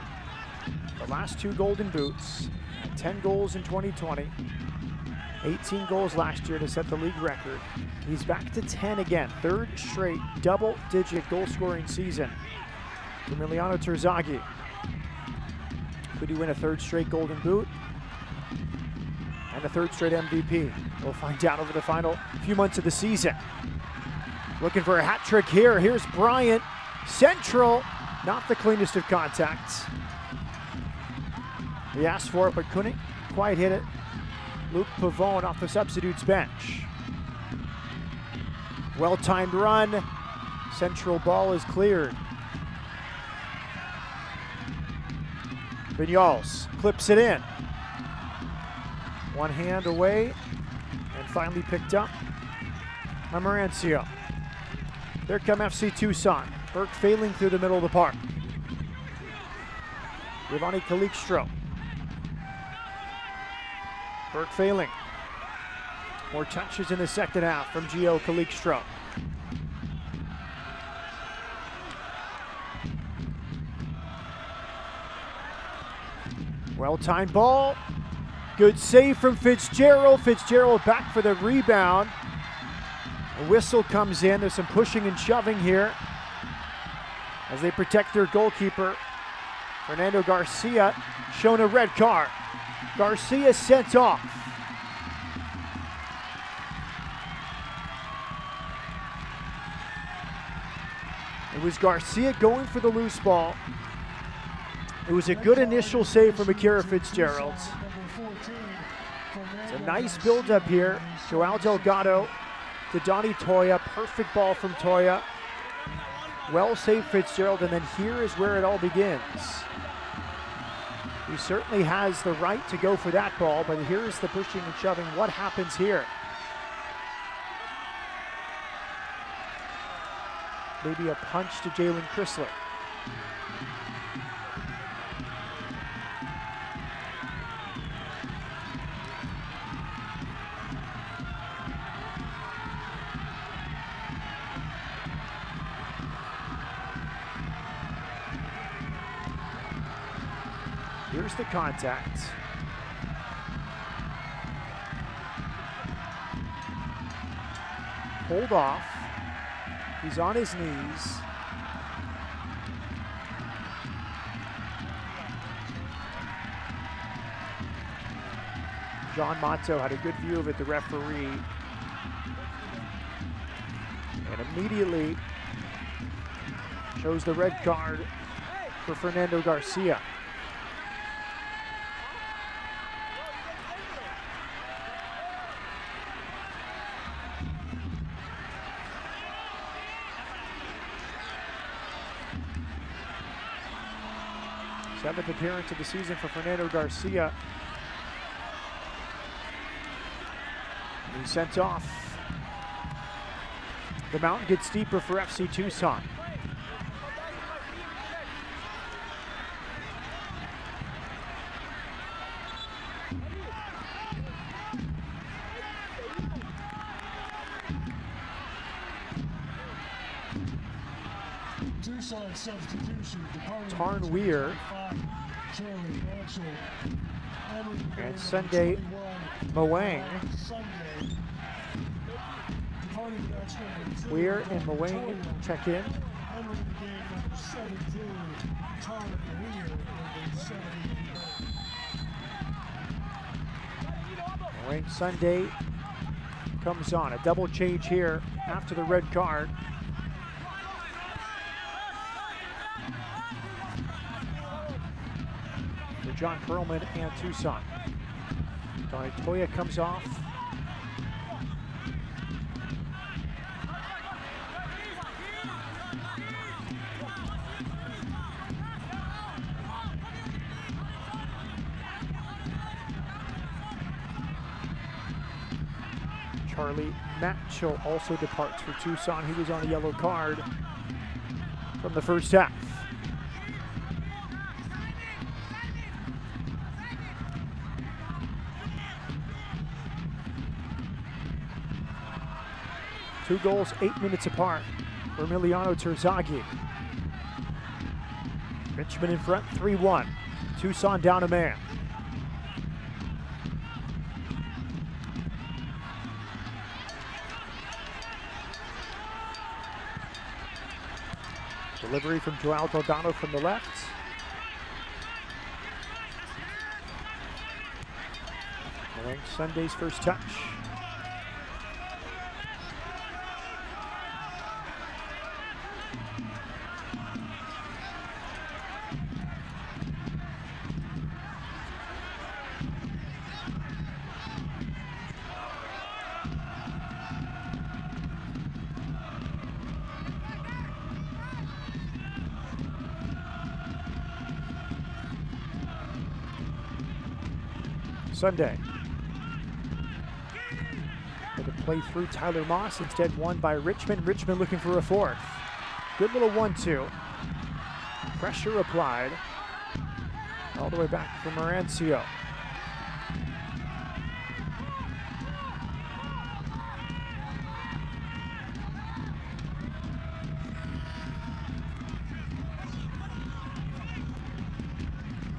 the last 2 Golden Boots, 10 goals in 2020, 18 goals last year to set the league record. He's back to 10 again, 3rd straight double-digit goal-scoring season for Emiliano Terzaghi. Could he win a 3rd straight Golden Boot and a 3rd straight MVP? We'll find out over the final few months of the season. Looking for a hat trick here. Here's Bryant, central, not the cleanest of contacts. He asked for it, but couldn't quite hit it. Luke Pavone off the substitutes bench. Well-timed run. Central ball is cleared. Vinyals clips it in. One hand away, and finally picked up by Marancio. There come FC Tucson. Burke Failing through the middle of the park. Giovanni Calixtro. Burke Failing. More touches in the second half from Gio Calixtro. Well-timed ball. Good save from Fitzgerald. Fitzgerald back for the rebound. A whistle comes in. There's some pushing and shoving here as they protect their goalkeeper. Fernando Garcia shown a red card. Garcia sent off. It was Garcia going for the loose ball. It was a good initial save from Akira Fitzgerald. It's a nice build-up here. Joao Delgado to Donnie Toya. Perfect ball from Toya. Well saved Fitzgerald, and then here is where it all begins. He certainly has the right to go for that ball, but here's the pushing and shoving. What happens here? Maybe a punch to Jalen Chrysler. Here's the contact. Hold off. He's on his knees. John Motto had a good view of it, the referee. And immediately shows the red card for Fernando Garcia. Seventh appearance of the season for Fernando Garcia. And he's sent off. The mountain gets deeper for FC Tucson. Tucson substitution. Tarn Weir and Sunday Mwang. Weir and Mwang check in. Mwang Sunday comes on. A double change here after the red card. John Perlman and Tucson. Donnie Toya comes off. Charlie Matchell also departs for Tucson. He was on a yellow card from the first half. Two goals, 8 minutes apart for Emiliano Terzaghi. Richmond in front, 3-1. Tucson down a man. Delivery from Joao Delgado from the left. Sunday's first touch. Sunday. Had to play through Tyler Moss, instead won by Richmond. Richmond looking for a fourth. Good little 1-2. Pressure applied. All the way back from Marancio.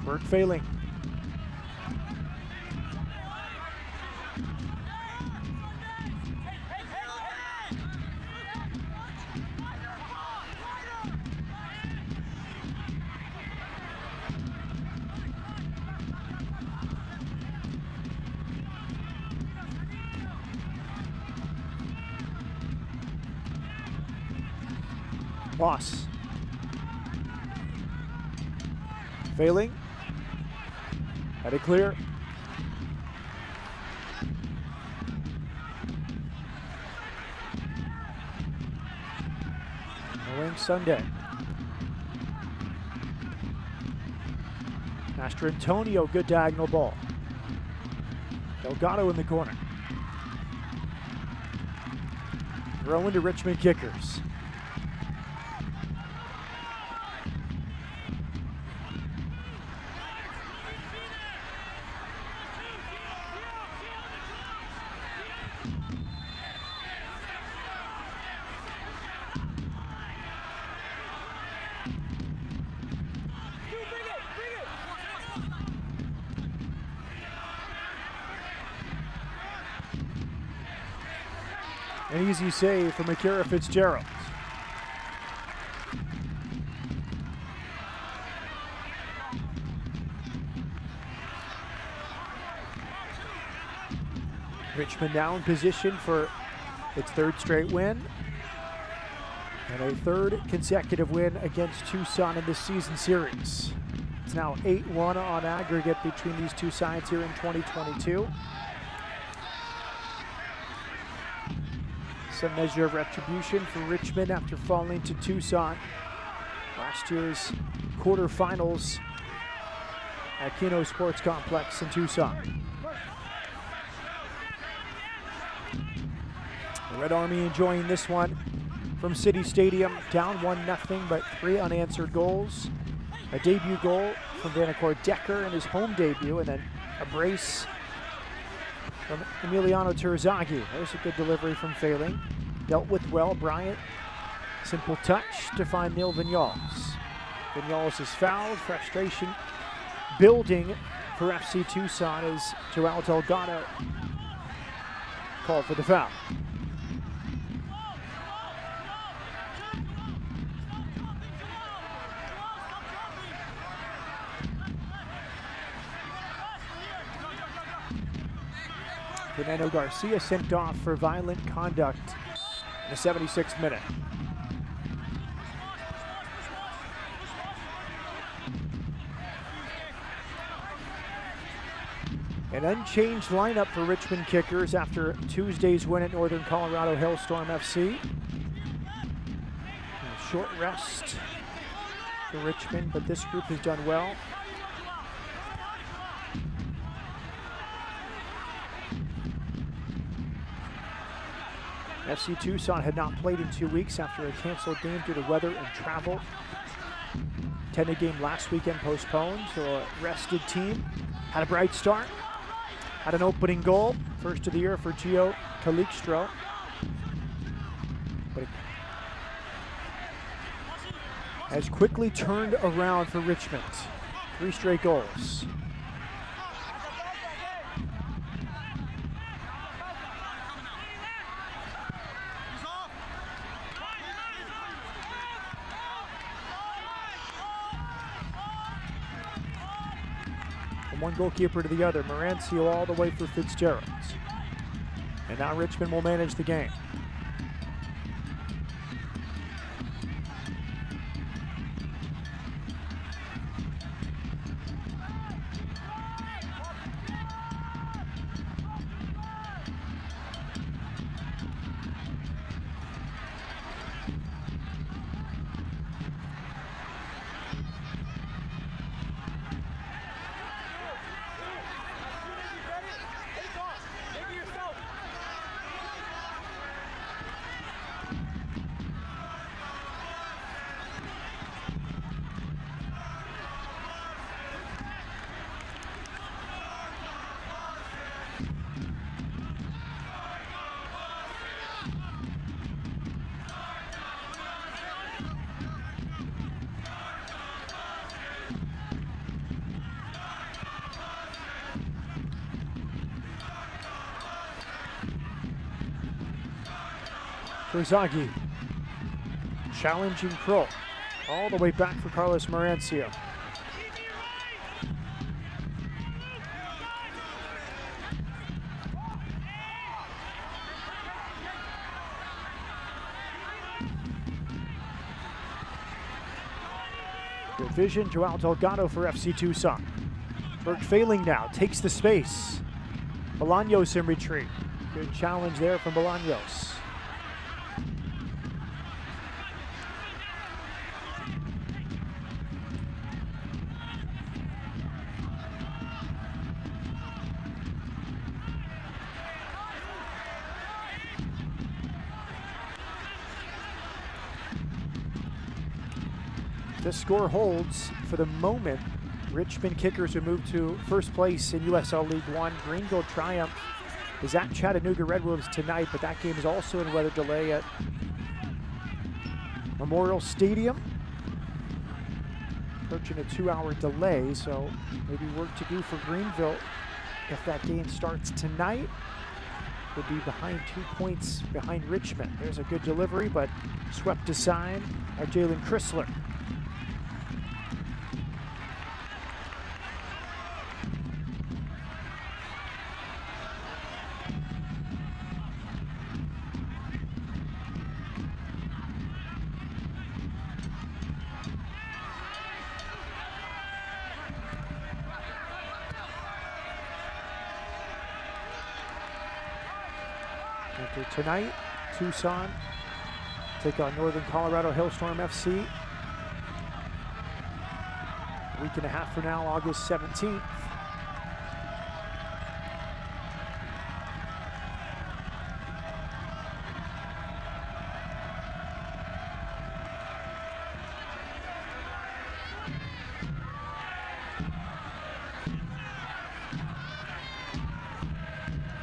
Bert Failing Loss. Failing. Had it clear. The wing Sunday. Master Antonio, good diagonal ball. Delgado in the corner. Throw into Richmond kickers. An easy save from Akira Fitzgerald. Richmond now in position for its third straight win and a third consecutive win against Tucson in this season series. It's now 8-1 on aggregate between these two sides here in 2022. Some measure of retribution for Richmond after falling to Tucson last year's quarterfinals at Keno Sports Complex in Tucson. The Red Army enjoying this one from City Stadium, down 1-0, but 3 unanswered goals. A debut goal from Vanacore Decker in his home debut, and then a brace from Emiliano Terzaghi. There's a good delivery from Failing. Dealt with well, Bryant. Simple touch to find Neil Vignals. Vignals is fouled, frustration building for FC Tucson as Joel Delgado called for the foul. Fernando Garcia sent off for violent conduct in the 76th minute. An unchanged lineup for Richmond kickers after Tuesday's win at Northern Colorado Hailstorm FC. A short rest for Richmond, but this group has done well. FC Tucson had not played in 2 weeks after a canceled game due to weather and travel. Intended game last weekend postponed, so a rested team had a bright start. Had an opening goal, first of the year for Gio Calixtro. But it has quickly turned around for Richmond. 3 straight goals. One goalkeeper to the other, Marancio all the way for Fitzgerald. And now Richmond will manage the game. Terzaghi challenging Kroll all the way back for Carlos Marancio. Good vision, Joao Delgado for FC Tucson. Burke failing now, takes the space. Bolaños in retreat. Good challenge there from Bolaños. The score holds for the moment. Richmond Kickers will move to first place in USL League One. Greenville Triumph is at Chattanooga Red Wolves tonight, but that game is also in weather delay at Memorial Stadium. Approaching a 2-hour delay, so maybe work to do for Greenville if that game starts tonight. Would be behind 2 points behind Richmond. There's a good delivery, but swept aside by Jalen Chrysler. After tonight, Tucson take on Northern Colorado Hailstorm FC. A week and a half from now, August 17th.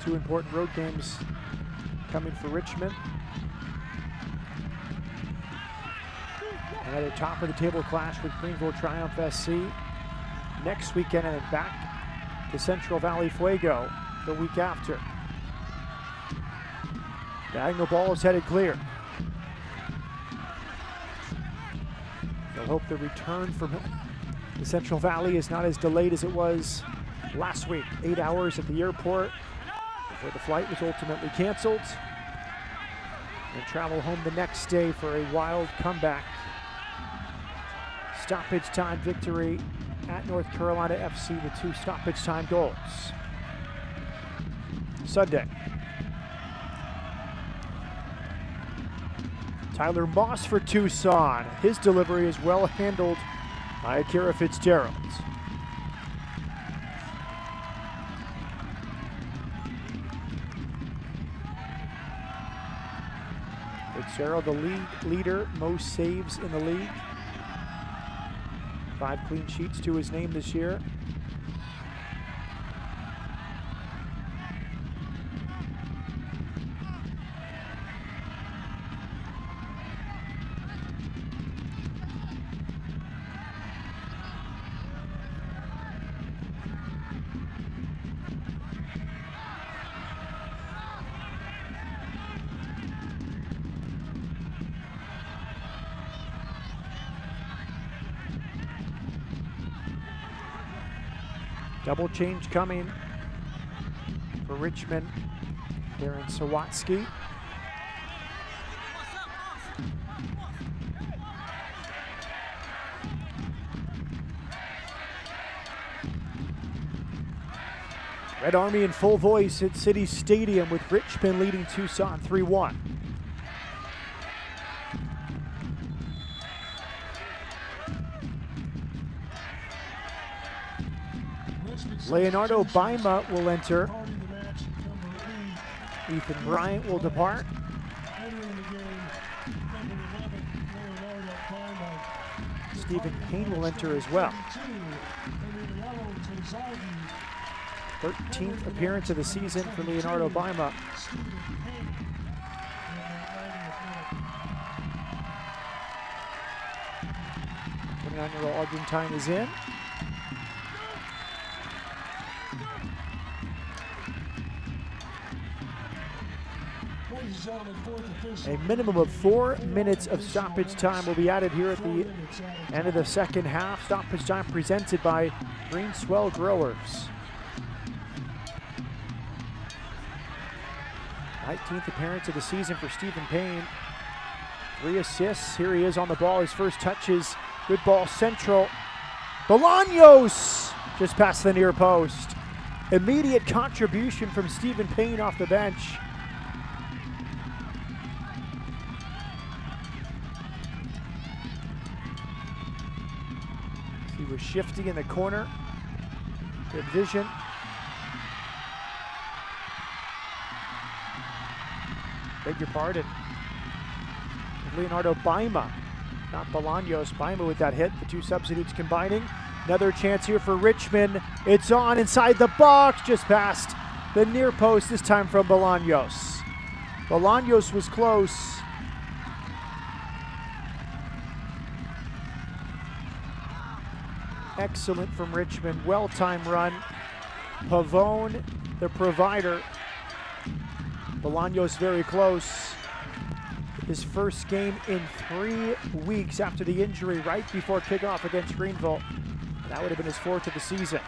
Two important road games coming for Richmond. Another top of the table clash with Greenville Triumph SC next weekend, and then back to Central Valley Fuego the week after. Diagonal ball is headed clear. They'll hope the return from the Central Valley is not as delayed as it was last week. 8 hours at the airport before the flight was ultimately canceled, and travel home the next day for a wild comeback. Stoppage time victory at North Carolina FC with 2 stoppage time goals. Sunday. Tyler Moss for Tucson. His delivery is well handled by Akira Fitzgerald. Fitzgerald, the league leader, most saves in the league. 5 clean sheets to his name this year. Double change coming for Richmond. Darren Sawatsky. Red Army in full voice at City Stadium with Richmond leading Tucson 3-1. Leonardo Baima will enter. Ethan Bryant will depart. Stephen Payne will enter as well. 13th appearance of the season for Leonardo Baima. The 29-year-old Argentine is in. A minimum of 4 minutes of stoppage time will be added here at the end of the second half. Stoppage time presented by Green Swell Growers. 19th appearance of the season for Stephen Payne. 3 assists. Here he is on the ball. His first touches Good ball central. Bolaños just past the near post. Immediate contribution from Stephen Payne off the bench. He was shifting in the corner. Good vision. Beg your pardon. Leonardo Baima, not Bolaños. Baima with that hit. The two substitutes combining. Another chance here for Richmond. It's on inside the box, just past the near post, this time from Bolaños. Bolaños was close. Excellent from Richmond. Well-timed run. Pavone, the provider. Bolaños very close. His first game in 3 weeks after the injury right before kickoff against Greenville. That would have been his 4th of the season.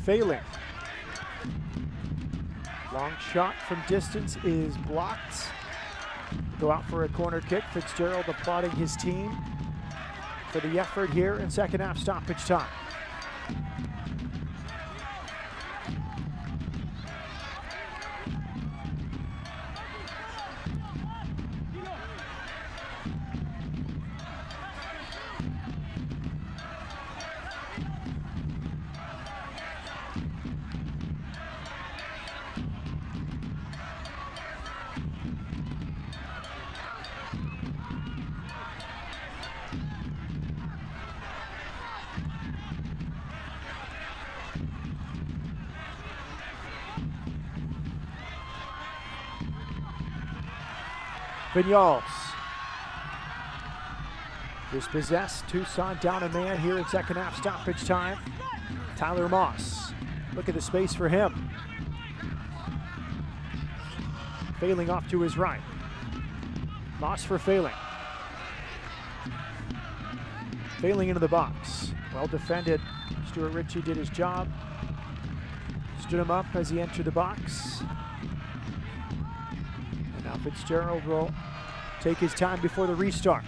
Failing. Long shot from distance is blocked. Go out for a corner kick. Fitzgerald applauding his team for the effort here in second half stoppage time. Vinyals. Dispossessed. Tucson down a man here in second half stoppage time. Tyler Moss. Look at the space for him. Failing off to his right. Moss for Failing. Failing into the box. Well defended. Stuart Ritchie did his job. Stood him up as he entered the box. And now Fitzgerald will take his time before the restart.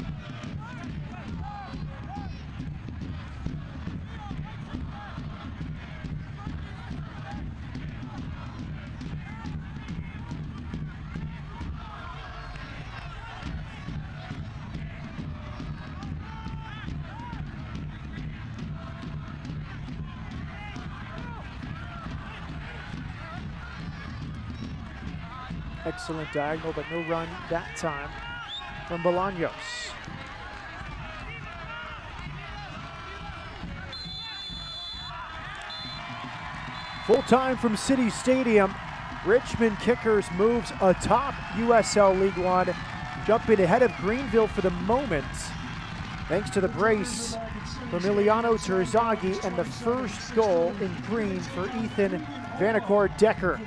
Excellent diagonal, but no run that time from Bolaños. Full time from City Stadium. Richmond Kickers moves atop USL League One, jumping ahead of Greenville for the moment, thanks to the brace from Emiliano Terzaghi and the first goal in green for Ethan Vanacore Decker.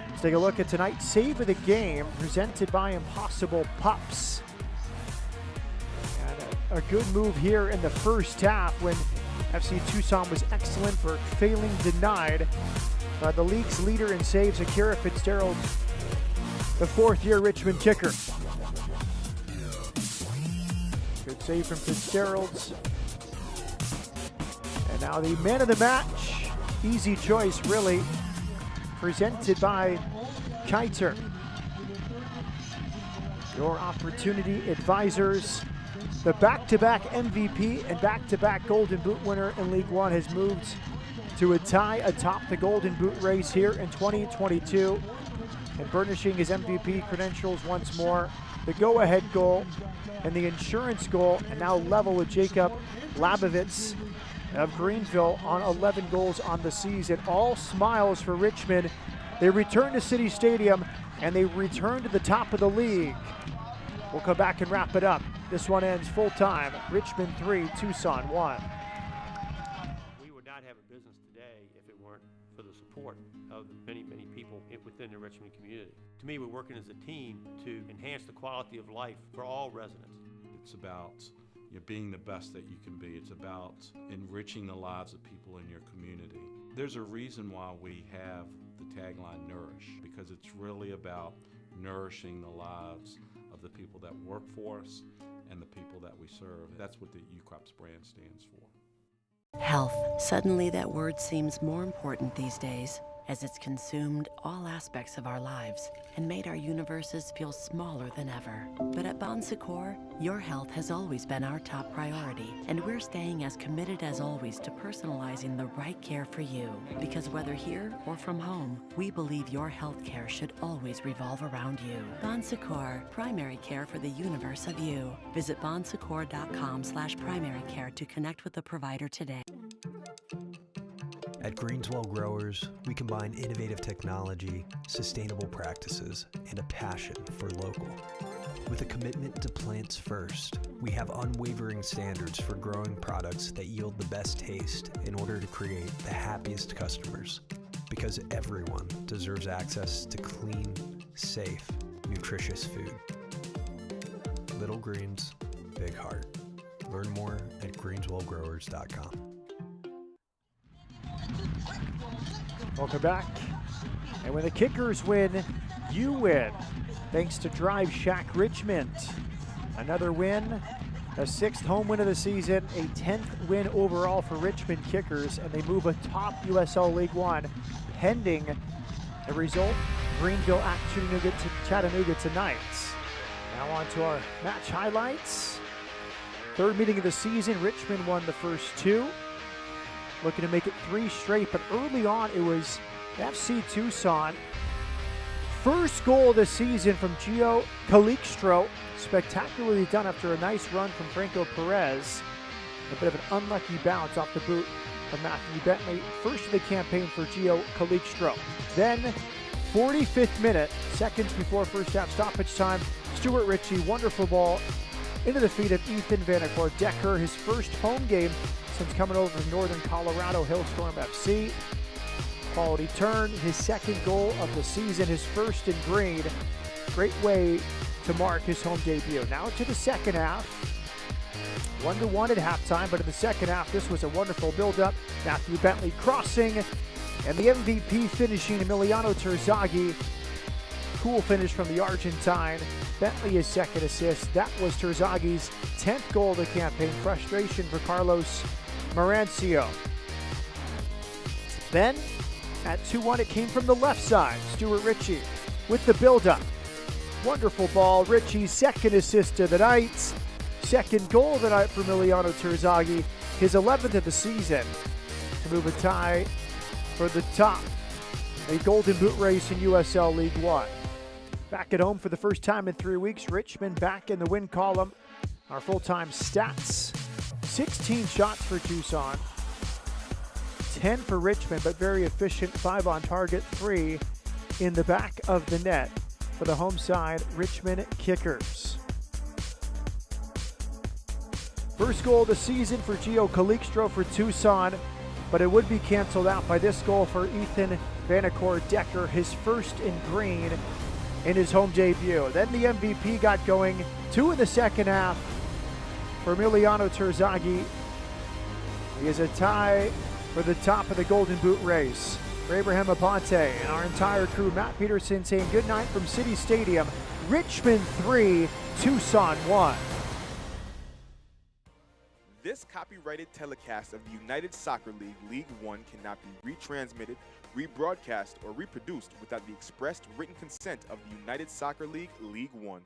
Let's take a look at tonight's save of the game, presented by Impossible Pups. And a good move here in the first half when FC Tucson was excellent for Failing denied by the league's leader in saves, Akira Fitzgerald, the fourth-year Richmond kicker. Good save from Fitzgerald. And now the man of the match, easy choice really, presented by Kiter. Your Opportunity Advisors. The back-to-back MVP and back-to-back Golden Boot winner in League One has moved to a tie atop the Golden Boot race here in 2022 and burnishing his MVP credentials once more. The go-ahead goal and the insurance goal, and now level with Jacob Labovitz of Greenville on 11 goals on the season. All smiles for Richmond. They return to City Stadium and they return to the top of the league. We'll come back and wrap it up. This one ends full time. Richmond 3, Tucson 1. We would not have have a business today if it weren't for the support of the many, many people within the Richmond community. To me, we're working as a team to enhance the quality of life for all residents. It's about being the best that you can be. It's about enriching the lives of people in your community. There's a reason why we have the tagline Nourish, because it's really about nourishing the lives of the people that work for us and the people that we serve. That's what the UCrops brand stands for. Health. Suddenly that word seems more important these days, as it's consumed all aspects of our lives and made our universes feel smaller than ever. But at Bon Secours, your health has always been our top priority, and we're staying as committed as always to personalizing the right care for you. Because whether here or from home, we believe your health care should always revolve around you. Bon Secours, primary care for the universe of you. Visit bonsecours.com/primary care to connect with a provider today. At Greenswell Growers, we combine innovative technology, sustainable practices, and a passion for local. With a commitment to plants first, we have unwavering standards for growing products that yield the best taste in order to create the happiest customers. Because everyone deserves access to clean, safe, nutritious food. Little greens, big heart. Learn more at greenswellgrowers.com. Welcome back. And when the Kickers win, you win. Thanks to Drive Shack Richmond. Another win, a 6th home win of the season, a 10th win overall for Richmond Kickers, and they move atop USL League One, pending the result, Greenville at Chattanooga tonight. Now on to our match highlights. 3rd meeting of the season, Richmond won the first 2. Looking to make it 3 straight, but early on it was FC Tucson. First goal of the season from Gio Calixtro. Spectacularly done after a nice run from Franco Perez. A bit of an unlucky bounce off the boot of Matthew Bentley. First of the campaign for Gio Calixtro. Then, 45th minute, seconds before first half stoppage time, Stuart Ritchie, wonderful ball into the feet of Ethan Vanacore Decker, his first home game since coming over from Northern Colorado Hillstorm FC. Quality turn, his 2nd goal of the season, his first in green. Great way to mark his home debut. Now to the second half. 1-1 at halftime, but in the second half, this was a wonderful build-up. Matthew Bentley crossing, and the MVP finishing, Emiliano Terzaghi. Cool finish from the Argentine. Bentley his 2nd assist. That was Terzaghi's 10th goal of the campaign. Frustration for Carlos Marancio. Then, at 2-1, it came from the left side. Stuart Ritchie with the build-up. Wonderful ball. Ritchie's 2nd assist to the Knights. 2nd goal of the night for Emiliano Terzaghi. His 11th of the season. To move a tie for the top. A golden boot race in USL League One. Back at home for the first time in 3 weeks. Richmond back in the win column. Our full-time stats. 16 shots for Tucson. 10 for Richmond, but very efficient. 5 on target, 3 in the back of the net for the home side, Richmond Kickers. First goal of the season for Gio Calixtro for Tucson, but it would be canceled out by this goal for Ethan Vanacore Decker, his first in green in his home debut. Then the MVP got going. 2 in the second half for Emiliano Terzaghi. He is a tie for the top of the Golden Boot race. For Abraham Aponte and our entire crew, Matt Peterson saying good night from City Stadium. Richmond 3, Tucson 1. This copyrighted telecast of the United Soccer League League One cannot be retransmitted, rebroadcast, or reproduced without the expressed written consent of the United Soccer League League One.